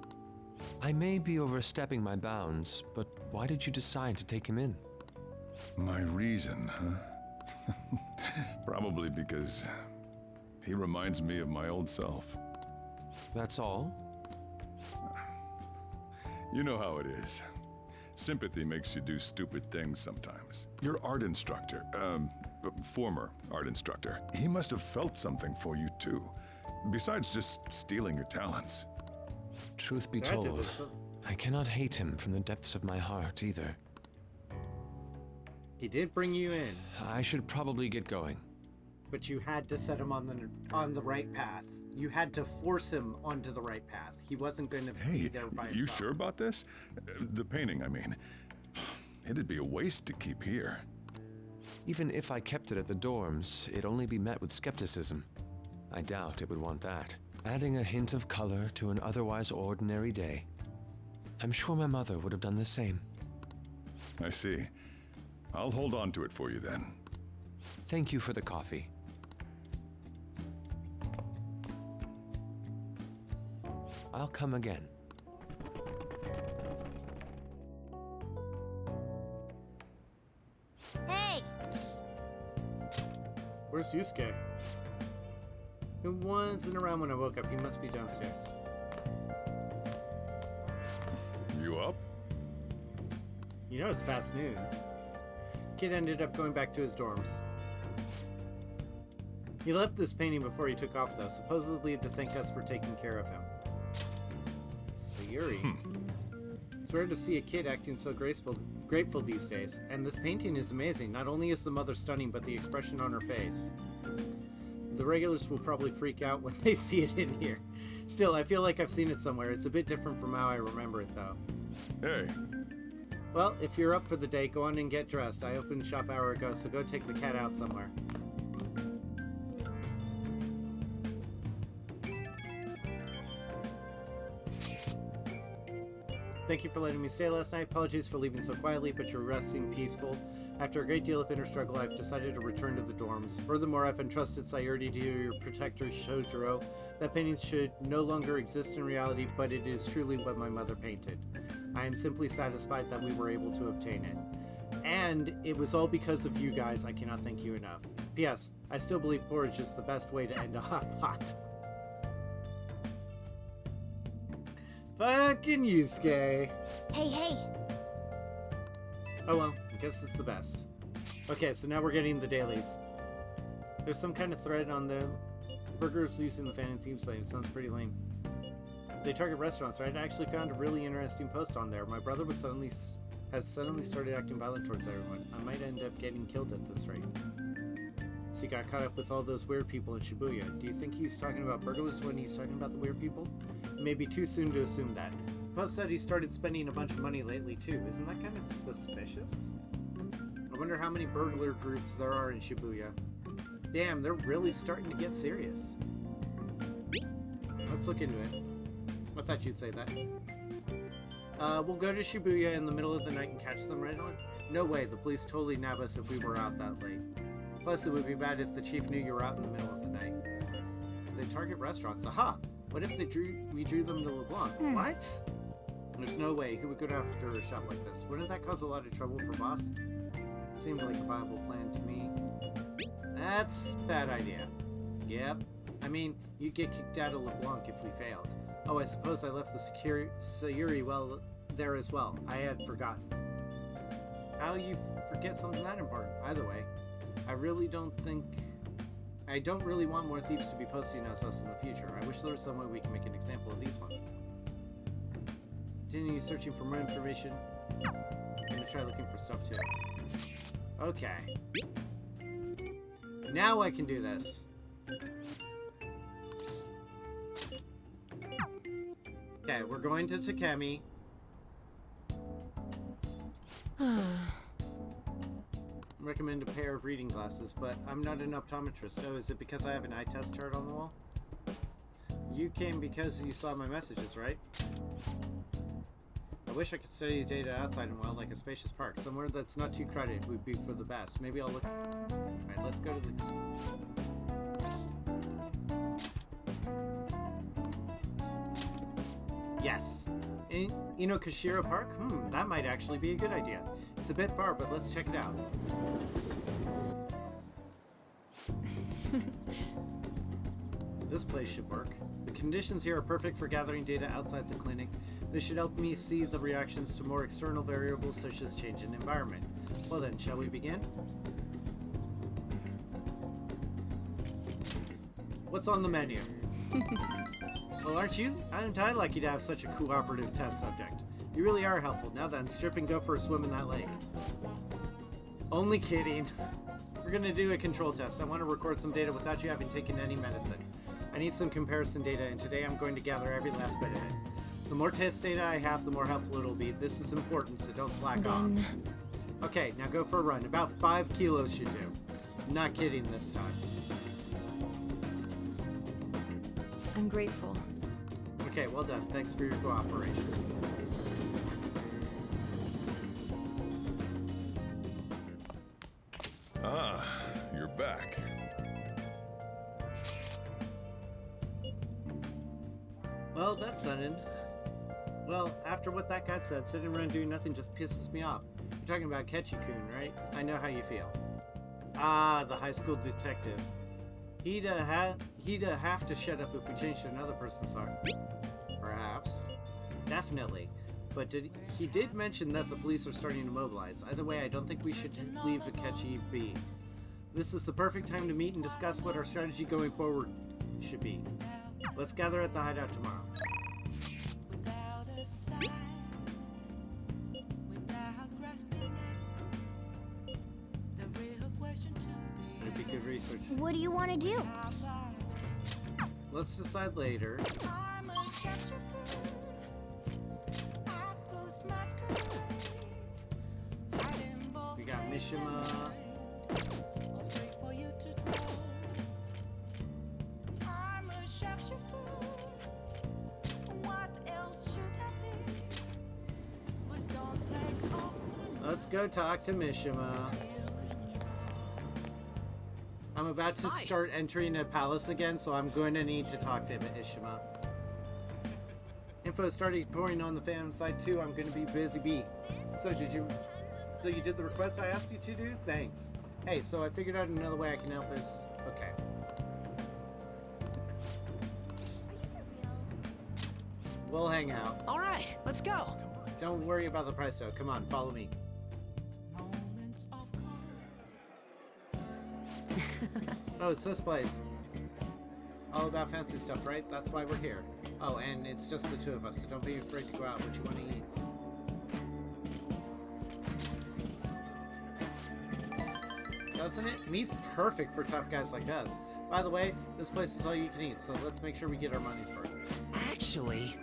Speaker 14: I may be overstepping my bounds, but why did you decide to take him in?
Speaker 15: My reason, huh? Probably because he reminds me of my old self.
Speaker 14: That's all?
Speaker 15: You know how it is. Sympathy makes you do stupid things sometimes. Your art instructor, former art instructor, he must have felt something for you too. Besides just stealing your talents.
Speaker 14: Truth be told, I cannot hate him from the depths of my heart either.
Speaker 1: He did bring you in.
Speaker 14: I should probably get going.
Speaker 1: But you had to set him on the right path. You had to force him onto the right path. He wasn't going to be there by himself.
Speaker 15: You sure about this? The painting, I mean. It'd be a waste to keep here.
Speaker 14: Even if I kept it at the dorms, it'd only be met with skepticism. I doubt it would want that. Adding a hint of color to an otherwise ordinary day. I'm sure my mother would have done the same.
Speaker 15: I see. I'll hold on to it for you then.
Speaker 14: Thank you for the coffee. I'll come again.
Speaker 1: Where's Yusuke? He wasn't around when I woke up. He must be downstairs.
Speaker 15: You up?
Speaker 1: You know it's past noon. Kid ended up going back to his dorms. He left this painting before he took off, though, supposedly to thank us for taking care of him. Sayuri. It's rare to see a kid acting so grateful these days, and this painting is amazing. Not only is the mother stunning, but the expression on her face. The regulars will probably freak out when they see it in here. Still, I feel like I've seen it somewhere. It's a bit different from how I remember it, though.
Speaker 15: Hey.
Speaker 1: Well, if you're up for the day, go on and get dressed. I opened shop an hour ago, so go take the cat out somewhere. Thank you for letting me stay last night. Apologies for leaving so quietly, but your rest seemed peaceful. After a great deal of inner struggle, I've decided to return to the dorms. Furthermore, I've entrusted Sayuri to your protector, Shojuro. That painting should no longer exist in reality, but it is truly what my mother painted. I am simply satisfied that we were able to obtain it. And it was all because of you guys. I cannot thank you enough. P.S. I still believe porridge is the best way to end a hot pot. Fucking Yusuke.
Speaker 13: Hey.
Speaker 1: Oh well, I guess it's the best. Okay, so now we're getting the dailies. There's some kind of thread on the burgers using the fan and theme slate. Sounds pretty lame. They target restaurants, right? I actually found a really interesting post on there. My brother has suddenly started acting violent towards everyone. I might end up getting killed at this rate. So he got caught up with all those weird people in Shibuya. Do you think he's talking about burglars when he's talking about the weird people? It may be too soon to assume that. The post said he started spending a bunch of money lately too. Isn't that kind of suspicious? I wonder how many burglar groups there are in Shibuya. Damn, they're really starting to get serious. Let's look into it. I thought you'd say that. We'll go to Shibuya in the middle of the night and catch them right on? No way, the police totally nab us if we were out that late. Plus, it would be bad if the chief knew you were out in the middle of the night. They target restaurants. Aha! What if we drew them to LeBlanc? What? There's no way. Who would go after a shop like this? Wouldn't that cause a lot of trouble for boss? Seemed like a viable plan to me. That's a bad idea. Yep. I mean, you'd get kicked out of LeBlanc if we failed. Oh, I suppose I left the Sayuri well there as well. I had forgotten. How you forget something that important? Either way, I don't really want more thieves to be posting as us in the future. I wish there was some way we can make an example of these ones. Continue searching for more information. I'm gonna try looking for stuff too. Okay. Now I can do this. Okay, we're going to Takemi. Recommend a pair of reading glasses, but I'm not an optometrist, so is it because I have an eye test chart on the wall? You came because you saw my messages, right? I wish I could study data outside and wild like a spacious park. Somewhere that's not too crowded would be for the best. Maybe I'll look... Alright, let's go to the... Yes. Inokashira Park? That might actually be a good idea. It's a bit far, but let's check it out. This place should work. The conditions here are perfect for gathering data outside the clinic. This should help me see the reactions to more external variables such as change in environment. Well then, shall we begin? What's on the menu? Well, aren't I lucky to have such a cooperative test subject? You really are helpful. Now then, strip and go for a swim in that lake. Only kidding. We're gonna do a control test. I want to record some data without you having taken any medicine. I need some comparison data, and today I'm going to gather every last bit of it. The more test data I have, the more helpful it'll be. This is important, so don't slack off. Okay, now go for a run. About 5 kilos should do. I'm not kidding this time.
Speaker 2: I'm grateful.
Speaker 1: Okay, well done. Thanks for your cooperation.
Speaker 15: Ah, you're back.
Speaker 1: Well, that's sudden. Well, after what that guy said, sitting around doing nothing just pisses me off. You're talking about Ketchi-kun, right? I know how you feel. Ah, the high school detective. He'd have to shut up if we changed to another person's heart. Perhaps. Definitely. But he did mention that the police are starting to mobilize. Either way, I don't think we should leave Akechi be. This is the perfect time to meet and discuss what our strategy going forward should be. Let's gather at the hideout tomorrow. It'd be good research.
Speaker 13: What do you want to do?
Speaker 1: Let's decide later. We got Mishima. Let's go talk to Mishima. I'm about to start entering a palace again, so I'm going to need to talk to Mishima. Info started pouring on the fan side too. I'm going to be busy bee. So you did the request I asked you to do? Thanks. Hey, so I figured out another way I can help us. Okay. We'll hang out.
Speaker 9: All right, let's go.
Speaker 1: Don't worry about the price though. Come on, follow me. Oh, it's this place. All about fancy stuff, right? That's why we're here. Oh, and it's just the two of us, so don't be afraid to go out. What you want to eat? Doesn't it? Meat's perfect for tough guys like us. By the way, this place is all you can eat, so let's make sure we get our money's worth.
Speaker 9: Actually...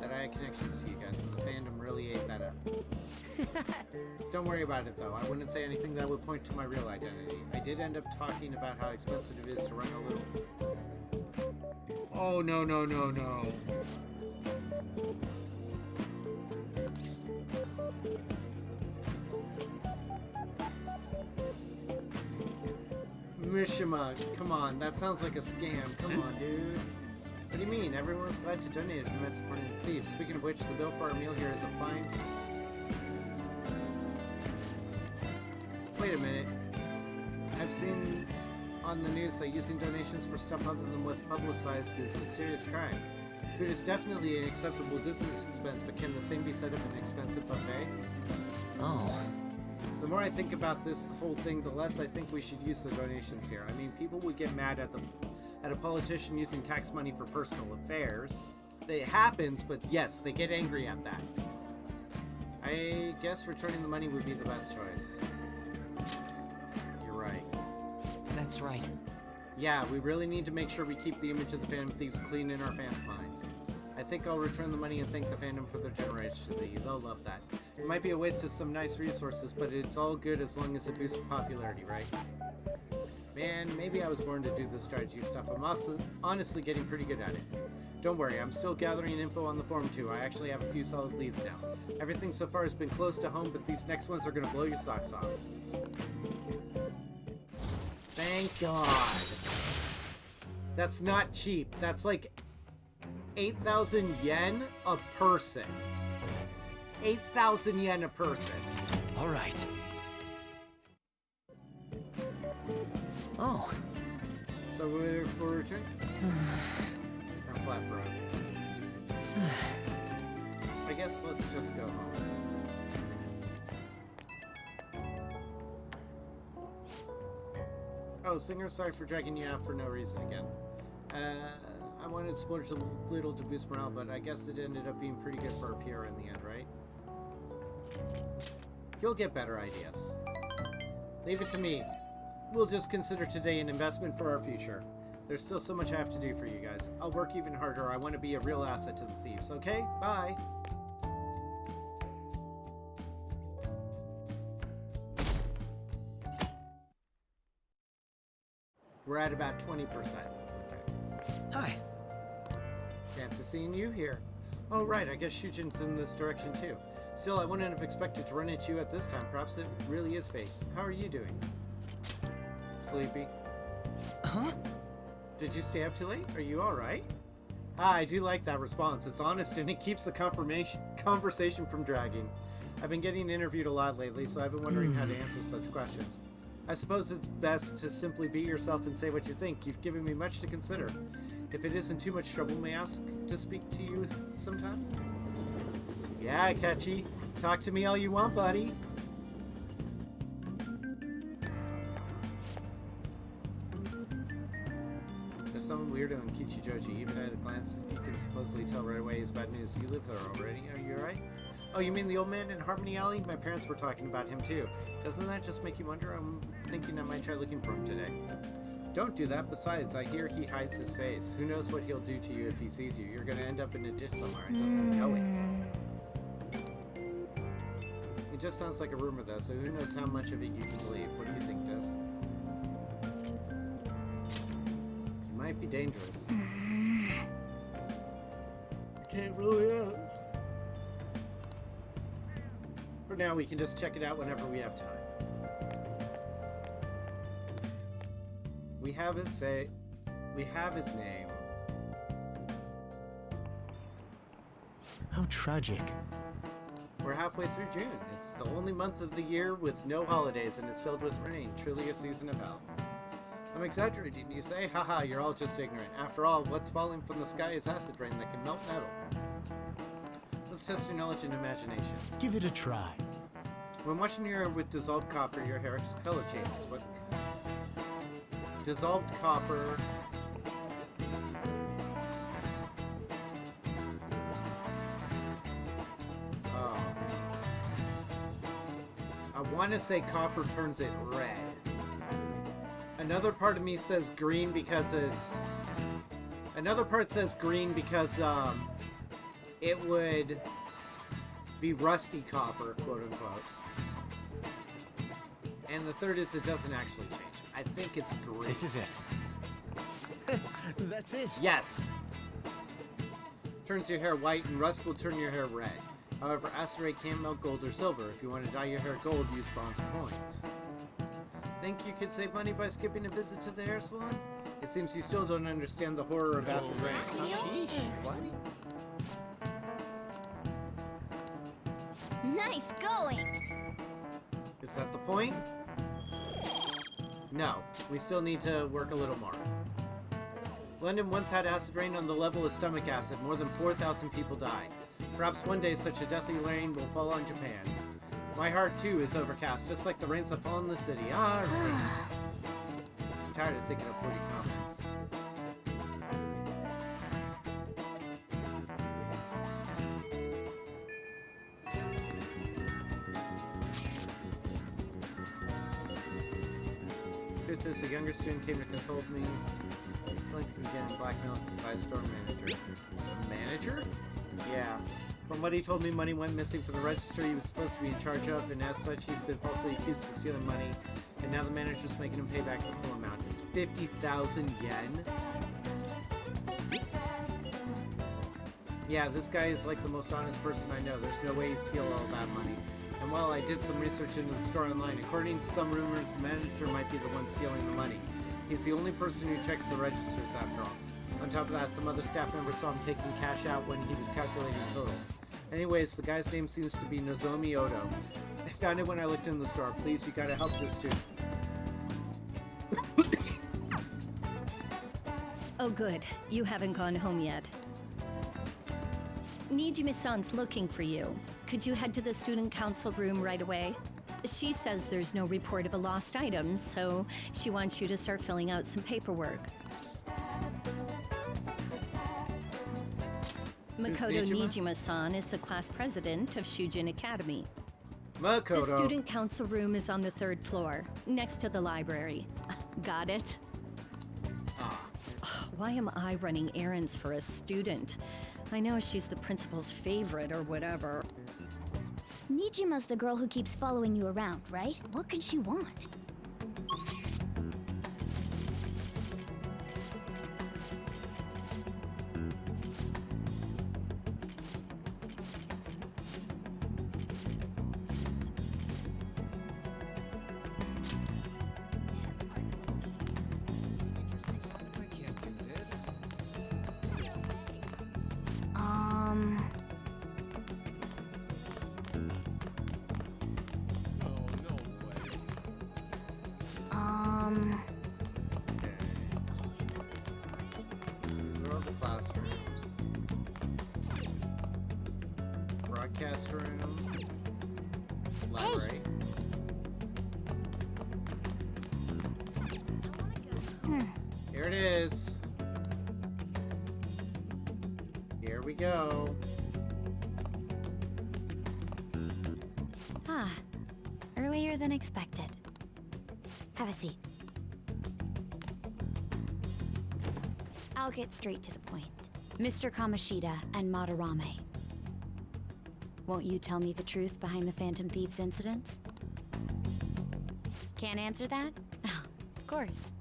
Speaker 1: That I had connections to you guys, and the fandom really ate that up. Don't worry about it, though. I wouldn't say anything that would point to my real identity. I did end up talking about how expensive it is to run a little... Oh, no, no, no, no. Mishima, come on. That sounds like a scam. Come on, dude. What do you mean? Everyone's glad to donate if you met supporting the thieves. Speaking of which, the bill for our meal here is a fine... Wait a minute. I've seen on the news that using donations for stuff other than what's publicized is a serious crime. Food is definitely an acceptable business expense, but can the same be said of an expensive buffet?
Speaker 9: Oh.
Speaker 1: The more I think about this whole thing, the less I think we should use the donations here. I mean, people would get mad at a politician using tax money for personal affairs. It happens, but yes, they get angry at that. I guess returning the money would be the best choice. You're right.
Speaker 9: That's right.
Speaker 1: Yeah, we really need to make sure we keep the image of the Phantom Thieves clean in our fans' minds. I think I'll return the money and thank the fandom for their generosity. They'll love that. It might be a waste of some nice resources, but it's all good as long as it boosts popularity, right? Man, maybe I was born to do this strategy stuff. I'm also honestly getting pretty good at it. Don't worry, I'm still gathering info on the forum too. I actually have a few solid leads now. Everything so far has been close to home, but these next ones are gonna blow your socks off. Thank God. That's not cheap. That's like 8,000 yen a person. 8,000 yen a person.
Speaker 9: All right. Oh.
Speaker 1: So we're for return? I'm flat broke. I guess let's just go home. Oh, Singer, sorry for dragging you out for no reason again. I wanted to splurge a little to boost morale, but I guess it ended up being pretty good for our PR in the end, right? You'll get better ideas. Leave it to me. We'll just consider today an investment for our future. There's still so much I have to do for you guys. I'll work even harder. I want to be a real asset to the thieves, okay? Bye! We're at about 20%. Okay.
Speaker 9: Hi.
Speaker 1: Chance of seeing you here. Oh, right, I guess Shujin's in this direction too. Still, I wouldn't have expected to run into you at this time. Perhaps it really is fate. How are you doing? Sleepy.
Speaker 9: Huh?
Speaker 1: Did you stay up too late? Are you alright? Ah, I do like that response. It's honest and it keeps the conversation from dragging. I've been getting interviewed a lot lately, so I've been wondering how to answer such questions. I suppose it's best to simply be yourself and say what you think. You've given me much to consider. If it isn't too much trouble, may I ask to speak to you sometime? Yeah, Catchy. Talk to me all you want, buddy. There's some weirdo in Kichijoji. Even at a glance, you can supposedly tell right away is bad news. You live there already. Are you alright? Oh, you mean the old man in Harmony Alley? My parents were talking about him too. Doesn't that just make you wonder? I'm thinking I might try looking for him today. Don't do that. Besides, I hear he hides his face. Who knows what he'll do to you if he sees you? You're gonna end up in a ditch somewhere and doesn't know it. It just sounds like a rumor though, so who knows how much of it you can believe. What do you think, Des? He might be dangerous. I can't rule it out. For now, we can just check it out whenever we have time. We have his we have his name.
Speaker 21: How tragic.
Speaker 1: We're halfway through June. It's the only month of the year with no holidays and it's filled with rain. Truly a season of hell. I'm exaggerating, you say? Haha, you're all just ignorant. After all, what's falling from the sky is acid rain that can melt metal. Let's test your knowledge and imagination.
Speaker 21: Give it a try.
Speaker 1: When washing your hair with dissolved copper, your hair's color changes. What? Dissolved copper. Oh. I want to say copper turns it red. Another part of me says green because it's... Another part says green because, it would be rusty copper, quote unquote. And the third is it doesn't actually change. I think it's green.
Speaker 21: This is it. That's it.
Speaker 1: Yes. Turns your hair white and rust will turn your hair red. However, acid rain can't melt gold or silver. If you want to dye your hair gold, use bronze coins. Think you could save money by skipping a visit to the hair salon? It seems you still don't understand the horror of acid rain. What?
Speaker 13: Nice going!
Speaker 1: Is that the point? No, we still need to work a little more. London once had acid rain on the level of stomach acid. More than 4,000 people died. Perhaps one day such a deathly rain will fall on Japan. My heart too is overcast, just like the rains that fall in the city. Ah, rain. I'm tired of thinking of pretty comments. Truth is, a younger student came to consult me. It's like getting blackmailed by a store manager. A manager? Yeah. From what he told me, money went missing from the register he was supposed to be in charge of, and as such, he's been falsely accused of stealing money, and now the manager's making him pay back the full amount. It's 50,000 yen. Yeah, this guy is like the most honest person I know. There's no way he'd steal all that money. And while I did some research into the store online, according to some rumors, the manager might be the one stealing the money. He's the only person who checks the registers after all. On top of that, some other staff members saw him taking cash out when he was calculating totals. Anyways, the guy's name seems to be Nozomi Odo. I found it when I looked in the store. Please, you gotta help this student.
Speaker 6: Oh good, you haven't gone home yet. Nijime-san's looking for you. Could you head to the student council room right away? She says there's no report of a lost item, so she wants you to start filling out some paperwork. Makoto Nijima-san is the class president of Shujin Academy.
Speaker 1: Makoto.
Speaker 6: The student council room is on the 3rd floor, next to the library. Got it? Why am I running errands for a student? I know she's the principal's favorite or whatever.
Speaker 13: Nijima's the girl who keeps following you around, right? What could she want?
Speaker 1: classrooms. Broadcast room. Library. Here it is. Here we go.
Speaker 16: Ah, earlier than expected. Have a seat. I'll get straight to the point. Mr. Kamoshida and Madarame. Won't you tell me the truth behind the Phantom Thieves incidents? Can't answer that? Oh, of course.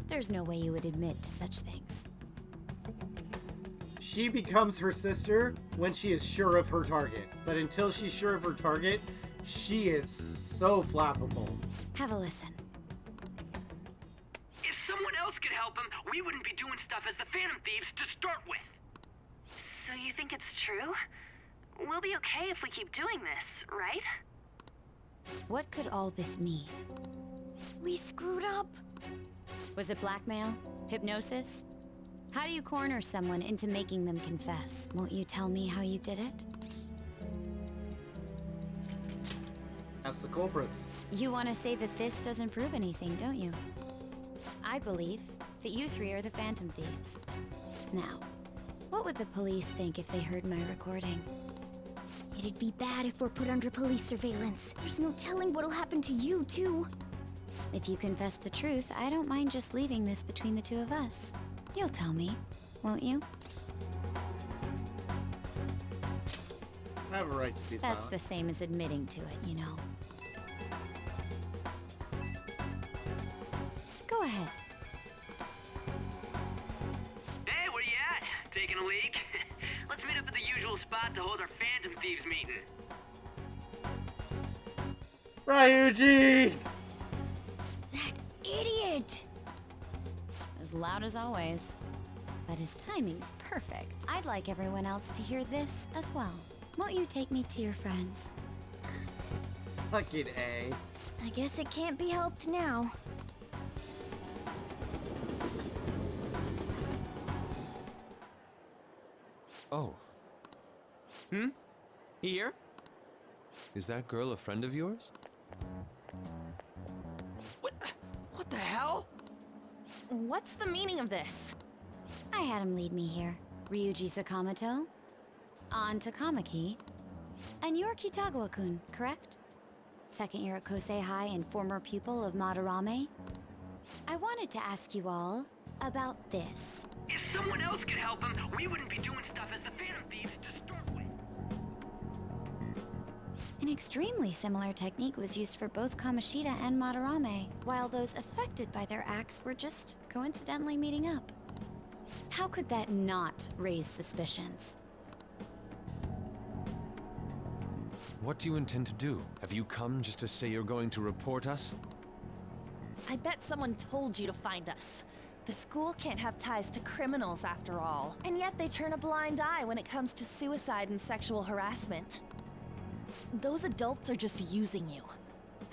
Speaker 16: There's no way you would admit to such things.
Speaker 1: She becomes her sister when she is sure of her target. But until she's sure of her target, she is so flappable.
Speaker 16: Have a listen.
Speaker 5: If someone else could help him, we wouldn't be doing stuff as the Phantom Thieves to start with.
Speaker 8: So you think it's true? We'll be okay if we keep doing this, right?
Speaker 16: What could all this mean?
Speaker 13: We screwed up.
Speaker 16: Was it blackmail? Hypnosis? How do you corner someone into making them confess? Won't you tell me how you did it?
Speaker 1: That's the culprits.
Speaker 16: You want to say that this doesn't prove anything, don't you? I believe that you three are the Phantom Thieves. Now, what would the police think if they heard my recording?
Speaker 13: It'd be bad if we're put under police surveillance. There's no telling what'll happen to you, too.
Speaker 16: If you confess the truth, I don't mind just leaving this between the two of us. You'll tell me, won't you?
Speaker 1: I have a right to be
Speaker 16: That's
Speaker 1: silent.
Speaker 16: the same as admitting to it, you know. Go ahead.
Speaker 5: Hey, where you at? Taking a leak? Let's meet up at the usual spot to hold our Phantom Thieves meeting.
Speaker 1: Ryuji!
Speaker 13: Idiot!
Speaker 16: As loud as always. But his timing's perfect. I'd like everyone else to hear this as well. Won't you take me to your friends?
Speaker 1: Fucking A.
Speaker 13: I guess it can't be helped now.
Speaker 14: Oh,
Speaker 7: Here?
Speaker 14: is that girl a friend of yours?
Speaker 7: What the hell?
Speaker 8: What's the meaning of this?
Speaker 16: I had him lead me here. Ryuji Sakamoto, An Takamaki, and you're Kitagawa-kun, correct? Second year at Kosei High and former pupil of Madarame. I wanted to ask you all about this.
Speaker 5: If someone else could help him, we wouldn't be doing stuff as the Phantom Thieves to start with.
Speaker 16: An extremely similar technique was used for both Kamoshida and Madarame, while those affected by their acts were just coincidentally meeting up. How could that not raise suspicions?
Speaker 14: What do you intend to do? Have you come just to say you're going to report us?
Speaker 8: I bet someone told you to find us. The school can't have ties to criminals after all. And yet they turn a blind eye when it comes to suicide and sexual harassment. Those adults are just using you.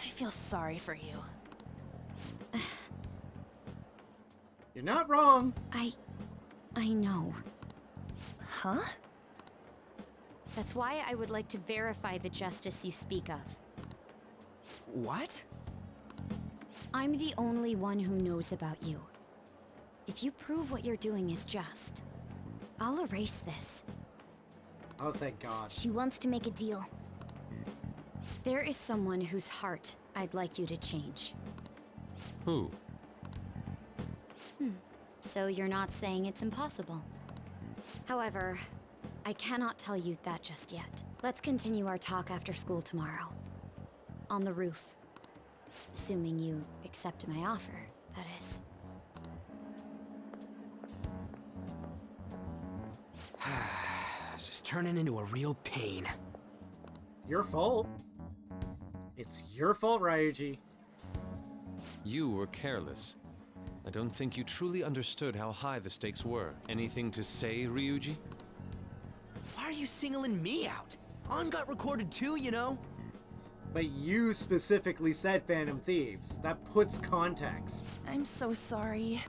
Speaker 8: I feel sorry for you.
Speaker 1: You're not wrong.
Speaker 16: I know.
Speaker 8: Huh?
Speaker 16: That's why I would like to verify the justice you speak of.
Speaker 7: What?
Speaker 16: I'm the only one who knows about you. If you prove what you're doing is just, I'll erase this.
Speaker 1: Oh, thank God.
Speaker 13: She wants to make a deal.
Speaker 16: There is someone whose heart I'd like you to change.
Speaker 14: Who?
Speaker 16: So you're not saying it's impossible. However, I cannot tell you that just yet. Let's continue our talk after school tomorrow. On the roof. Assuming you accept my offer, that is.
Speaker 7: This is turning into a real pain.
Speaker 1: It's your fault. It's your fault, Ryuji.
Speaker 14: You were careless. I don't think you truly understood how high the stakes were. Anything to say, Ryuji?
Speaker 7: Why are you singling me out? An got recorded too, you know?
Speaker 1: But you specifically said Phantom Thieves. That puts context.
Speaker 8: I'm so sorry.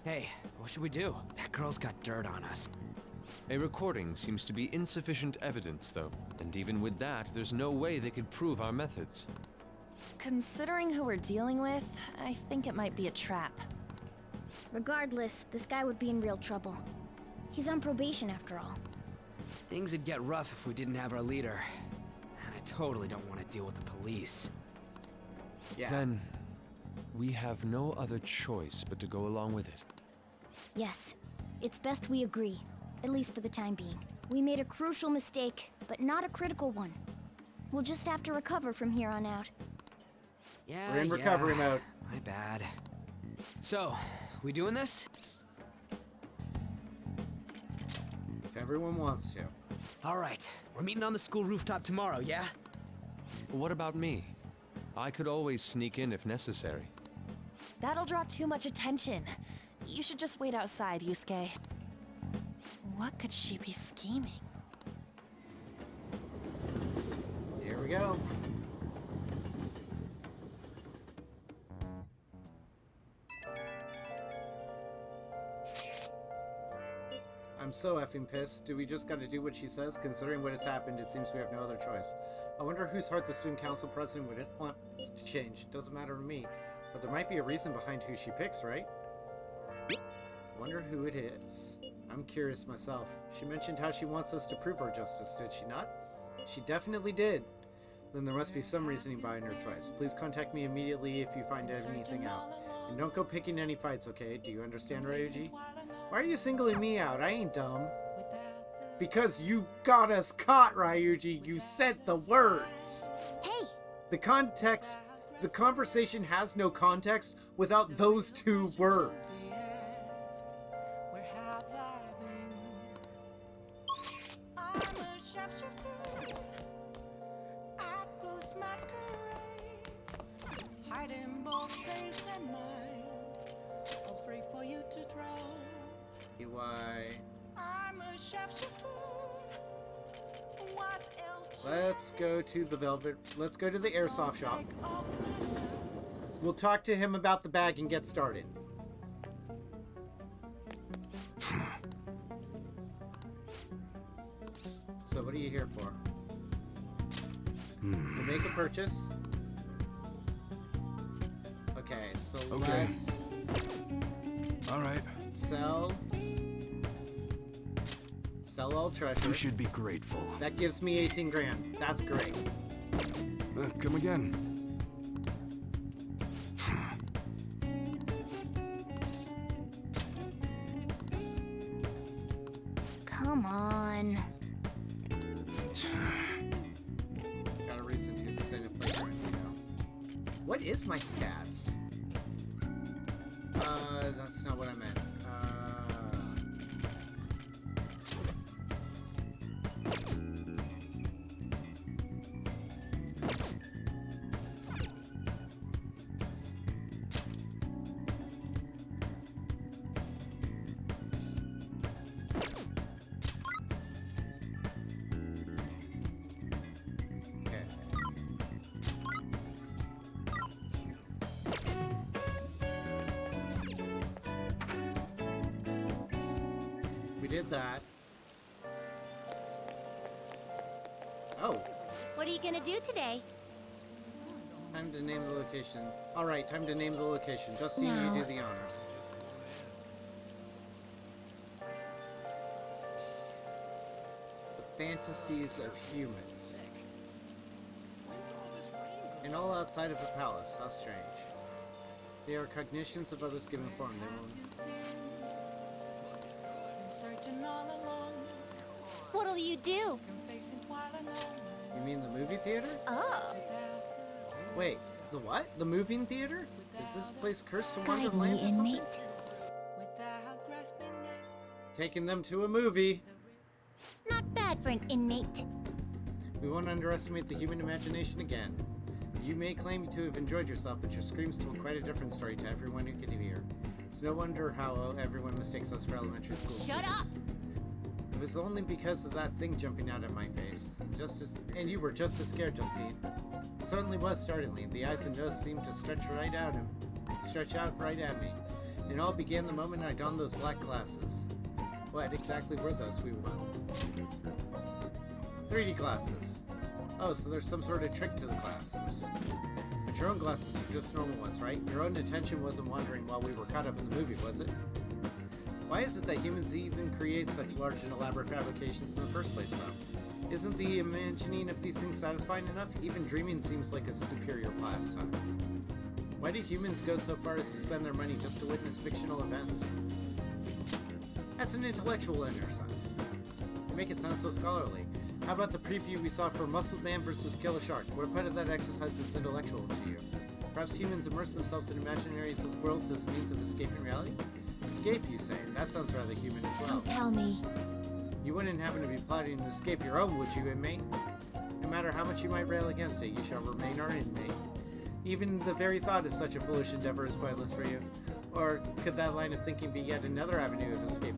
Speaker 7: Hey, what should we do? That girl's got dirt on us.
Speaker 14: A recording seems to be insufficient evidence, though. And even with that, there's no way they could prove our methods.
Speaker 8: Considering who we're dealing with, I think it might be a trap.
Speaker 13: Regardless, this guy would be in real trouble. He's on probation after all.
Speaker 7: Things would get rough if we didn't have our leader. And I totally don't want to deal with the police.
Speaker 1: Yeah.
Speaker 14: Then, we have no other choice but to go along with it.
Speaker 13: Yes, it's best we agree, at least for the time being. We made a crucial mistake, but not a critical one. We'll just have to recover from here on out.
Speaker 7: Yeah,
Speaker 1: We're in recovery mode.
Speaker 7: My bad. So, we doing this?
Speaker 1: If everyone wants to.
Speaker 7: All right, we're meeting on the school rooftop tomorrow, yeah?
Speaker 14: What about me? I could always sneak in if necessary.
Speaker 8: That'll draw too much attention. You should just wait outside, Yusuke. What could she be scheming?
Speaker 1: Here we go. I'm so effing pissed. Do we just gotta do what she says? Considering what has happened, it seems we have no other choice. I wonder whose heart the student council president would want to change. Doesn't matter to me. But there might be a reason behind who she picks, right? Wonder who it is. I'm curious myself. She mentioned how she wants us to prove our justice, did she not? She definitely did. Then there must be some reasoning behind her choice. Please contact me immediately if you find anything out. And don't go picking any fights, okay? Do you understand, Ryuji? Why are you singling me out? I ain't dumb. Because you got us caught, Ryuji. You said the words.
Speaker 13: Hey!
Speaker 1: The conversation has no context without those two words. Let's go to the Velvet. Let's go to the airsoft shop. We'll talk to him about the bag and get started. So what are you here for? We'll make a purchase. Okay, so let's...
Speaker 18: Alright.
Speaker 1: Sell all treasure.
Speaker 18: You should be grateful.
Speaker 1: That gives me 18 grand. That's great.
Speaker 18: Come again.
Speaker 13: Come on.
Speaker 1: Got a reason to this ain't a playground, you know. What is my stats? That's not what I meant. Did that. Oh.
Speaker 13: What are you gonna do today?
Speaker 1: Time to name the locations. Alright, time to name the location. Justine,
Speaker 13: No.
Speaker 1: you do the honors. The fantasies of humans. And all outside of a palace. How strange. They are cognitions of others given form. They will...
Speaker 13: What'll you do?
Speaker 1: You mean the movie theater?
Speaker 13: Oh.
Speaker 1: Wait, the what? The moving theater? Is this place cursed to
Speaker 13: Guide
Speaker 1: Wonderland
Speaker 13: me,
Speaker 1: or something?
Speaker 13: inmate.
Speaker 1: Taking them to a movie.
Speaker 13: Not bad for an inmate.
Speaker 1: We won't underestimate the human imagination again. You may claim to have enjoyed yourself, but your screams told quite a different story to everyone who could hear. It's no wonder how everyone mistakes us for elementary school
Speaker 13: Shut up!
Speaker 1: students. It was only because of that thing jumping out at my face. And you were just as scared, Justine. It certainly was startling. The eyes and nose seemed to stretch out right at me. It all began the moment I donned those black glasses. What exactly were those, we want? 3D glasses. Oh, so there's some sort of trick to the glasses. But your own glasses are just normal ones, right? Your own attention wasn't wandering while we were caught up in the movie, was it? Why is it that humans even create such large and elaborate fabrications in the first place, though? Isn't the imagining of these things satisfying enough? Even dreaming seems like a superior pastime. Why do humans go so far as to spend their money just to witness fictional events? That's an intellectual exercise. You make it sound so scholarly. How about the preview we saw for Muscled Man vs. Killer Shark? What part of that exercise is intellectual to you? Perhaps humans immerse themselves in imaginaries of worlds as means of escaping reality? Escape, you say? That sounds rather human as well.
Speaker 8: Don't tell me.
Speaker 1: You wouldn't happen to be plotting to escape your own, would you, inmate? No matter how much you might rail against it, you shall remain our inmate. Even the very thought of such a foolish endeavor is pointless for you. Or could that line of thinking be yet another avenue of escape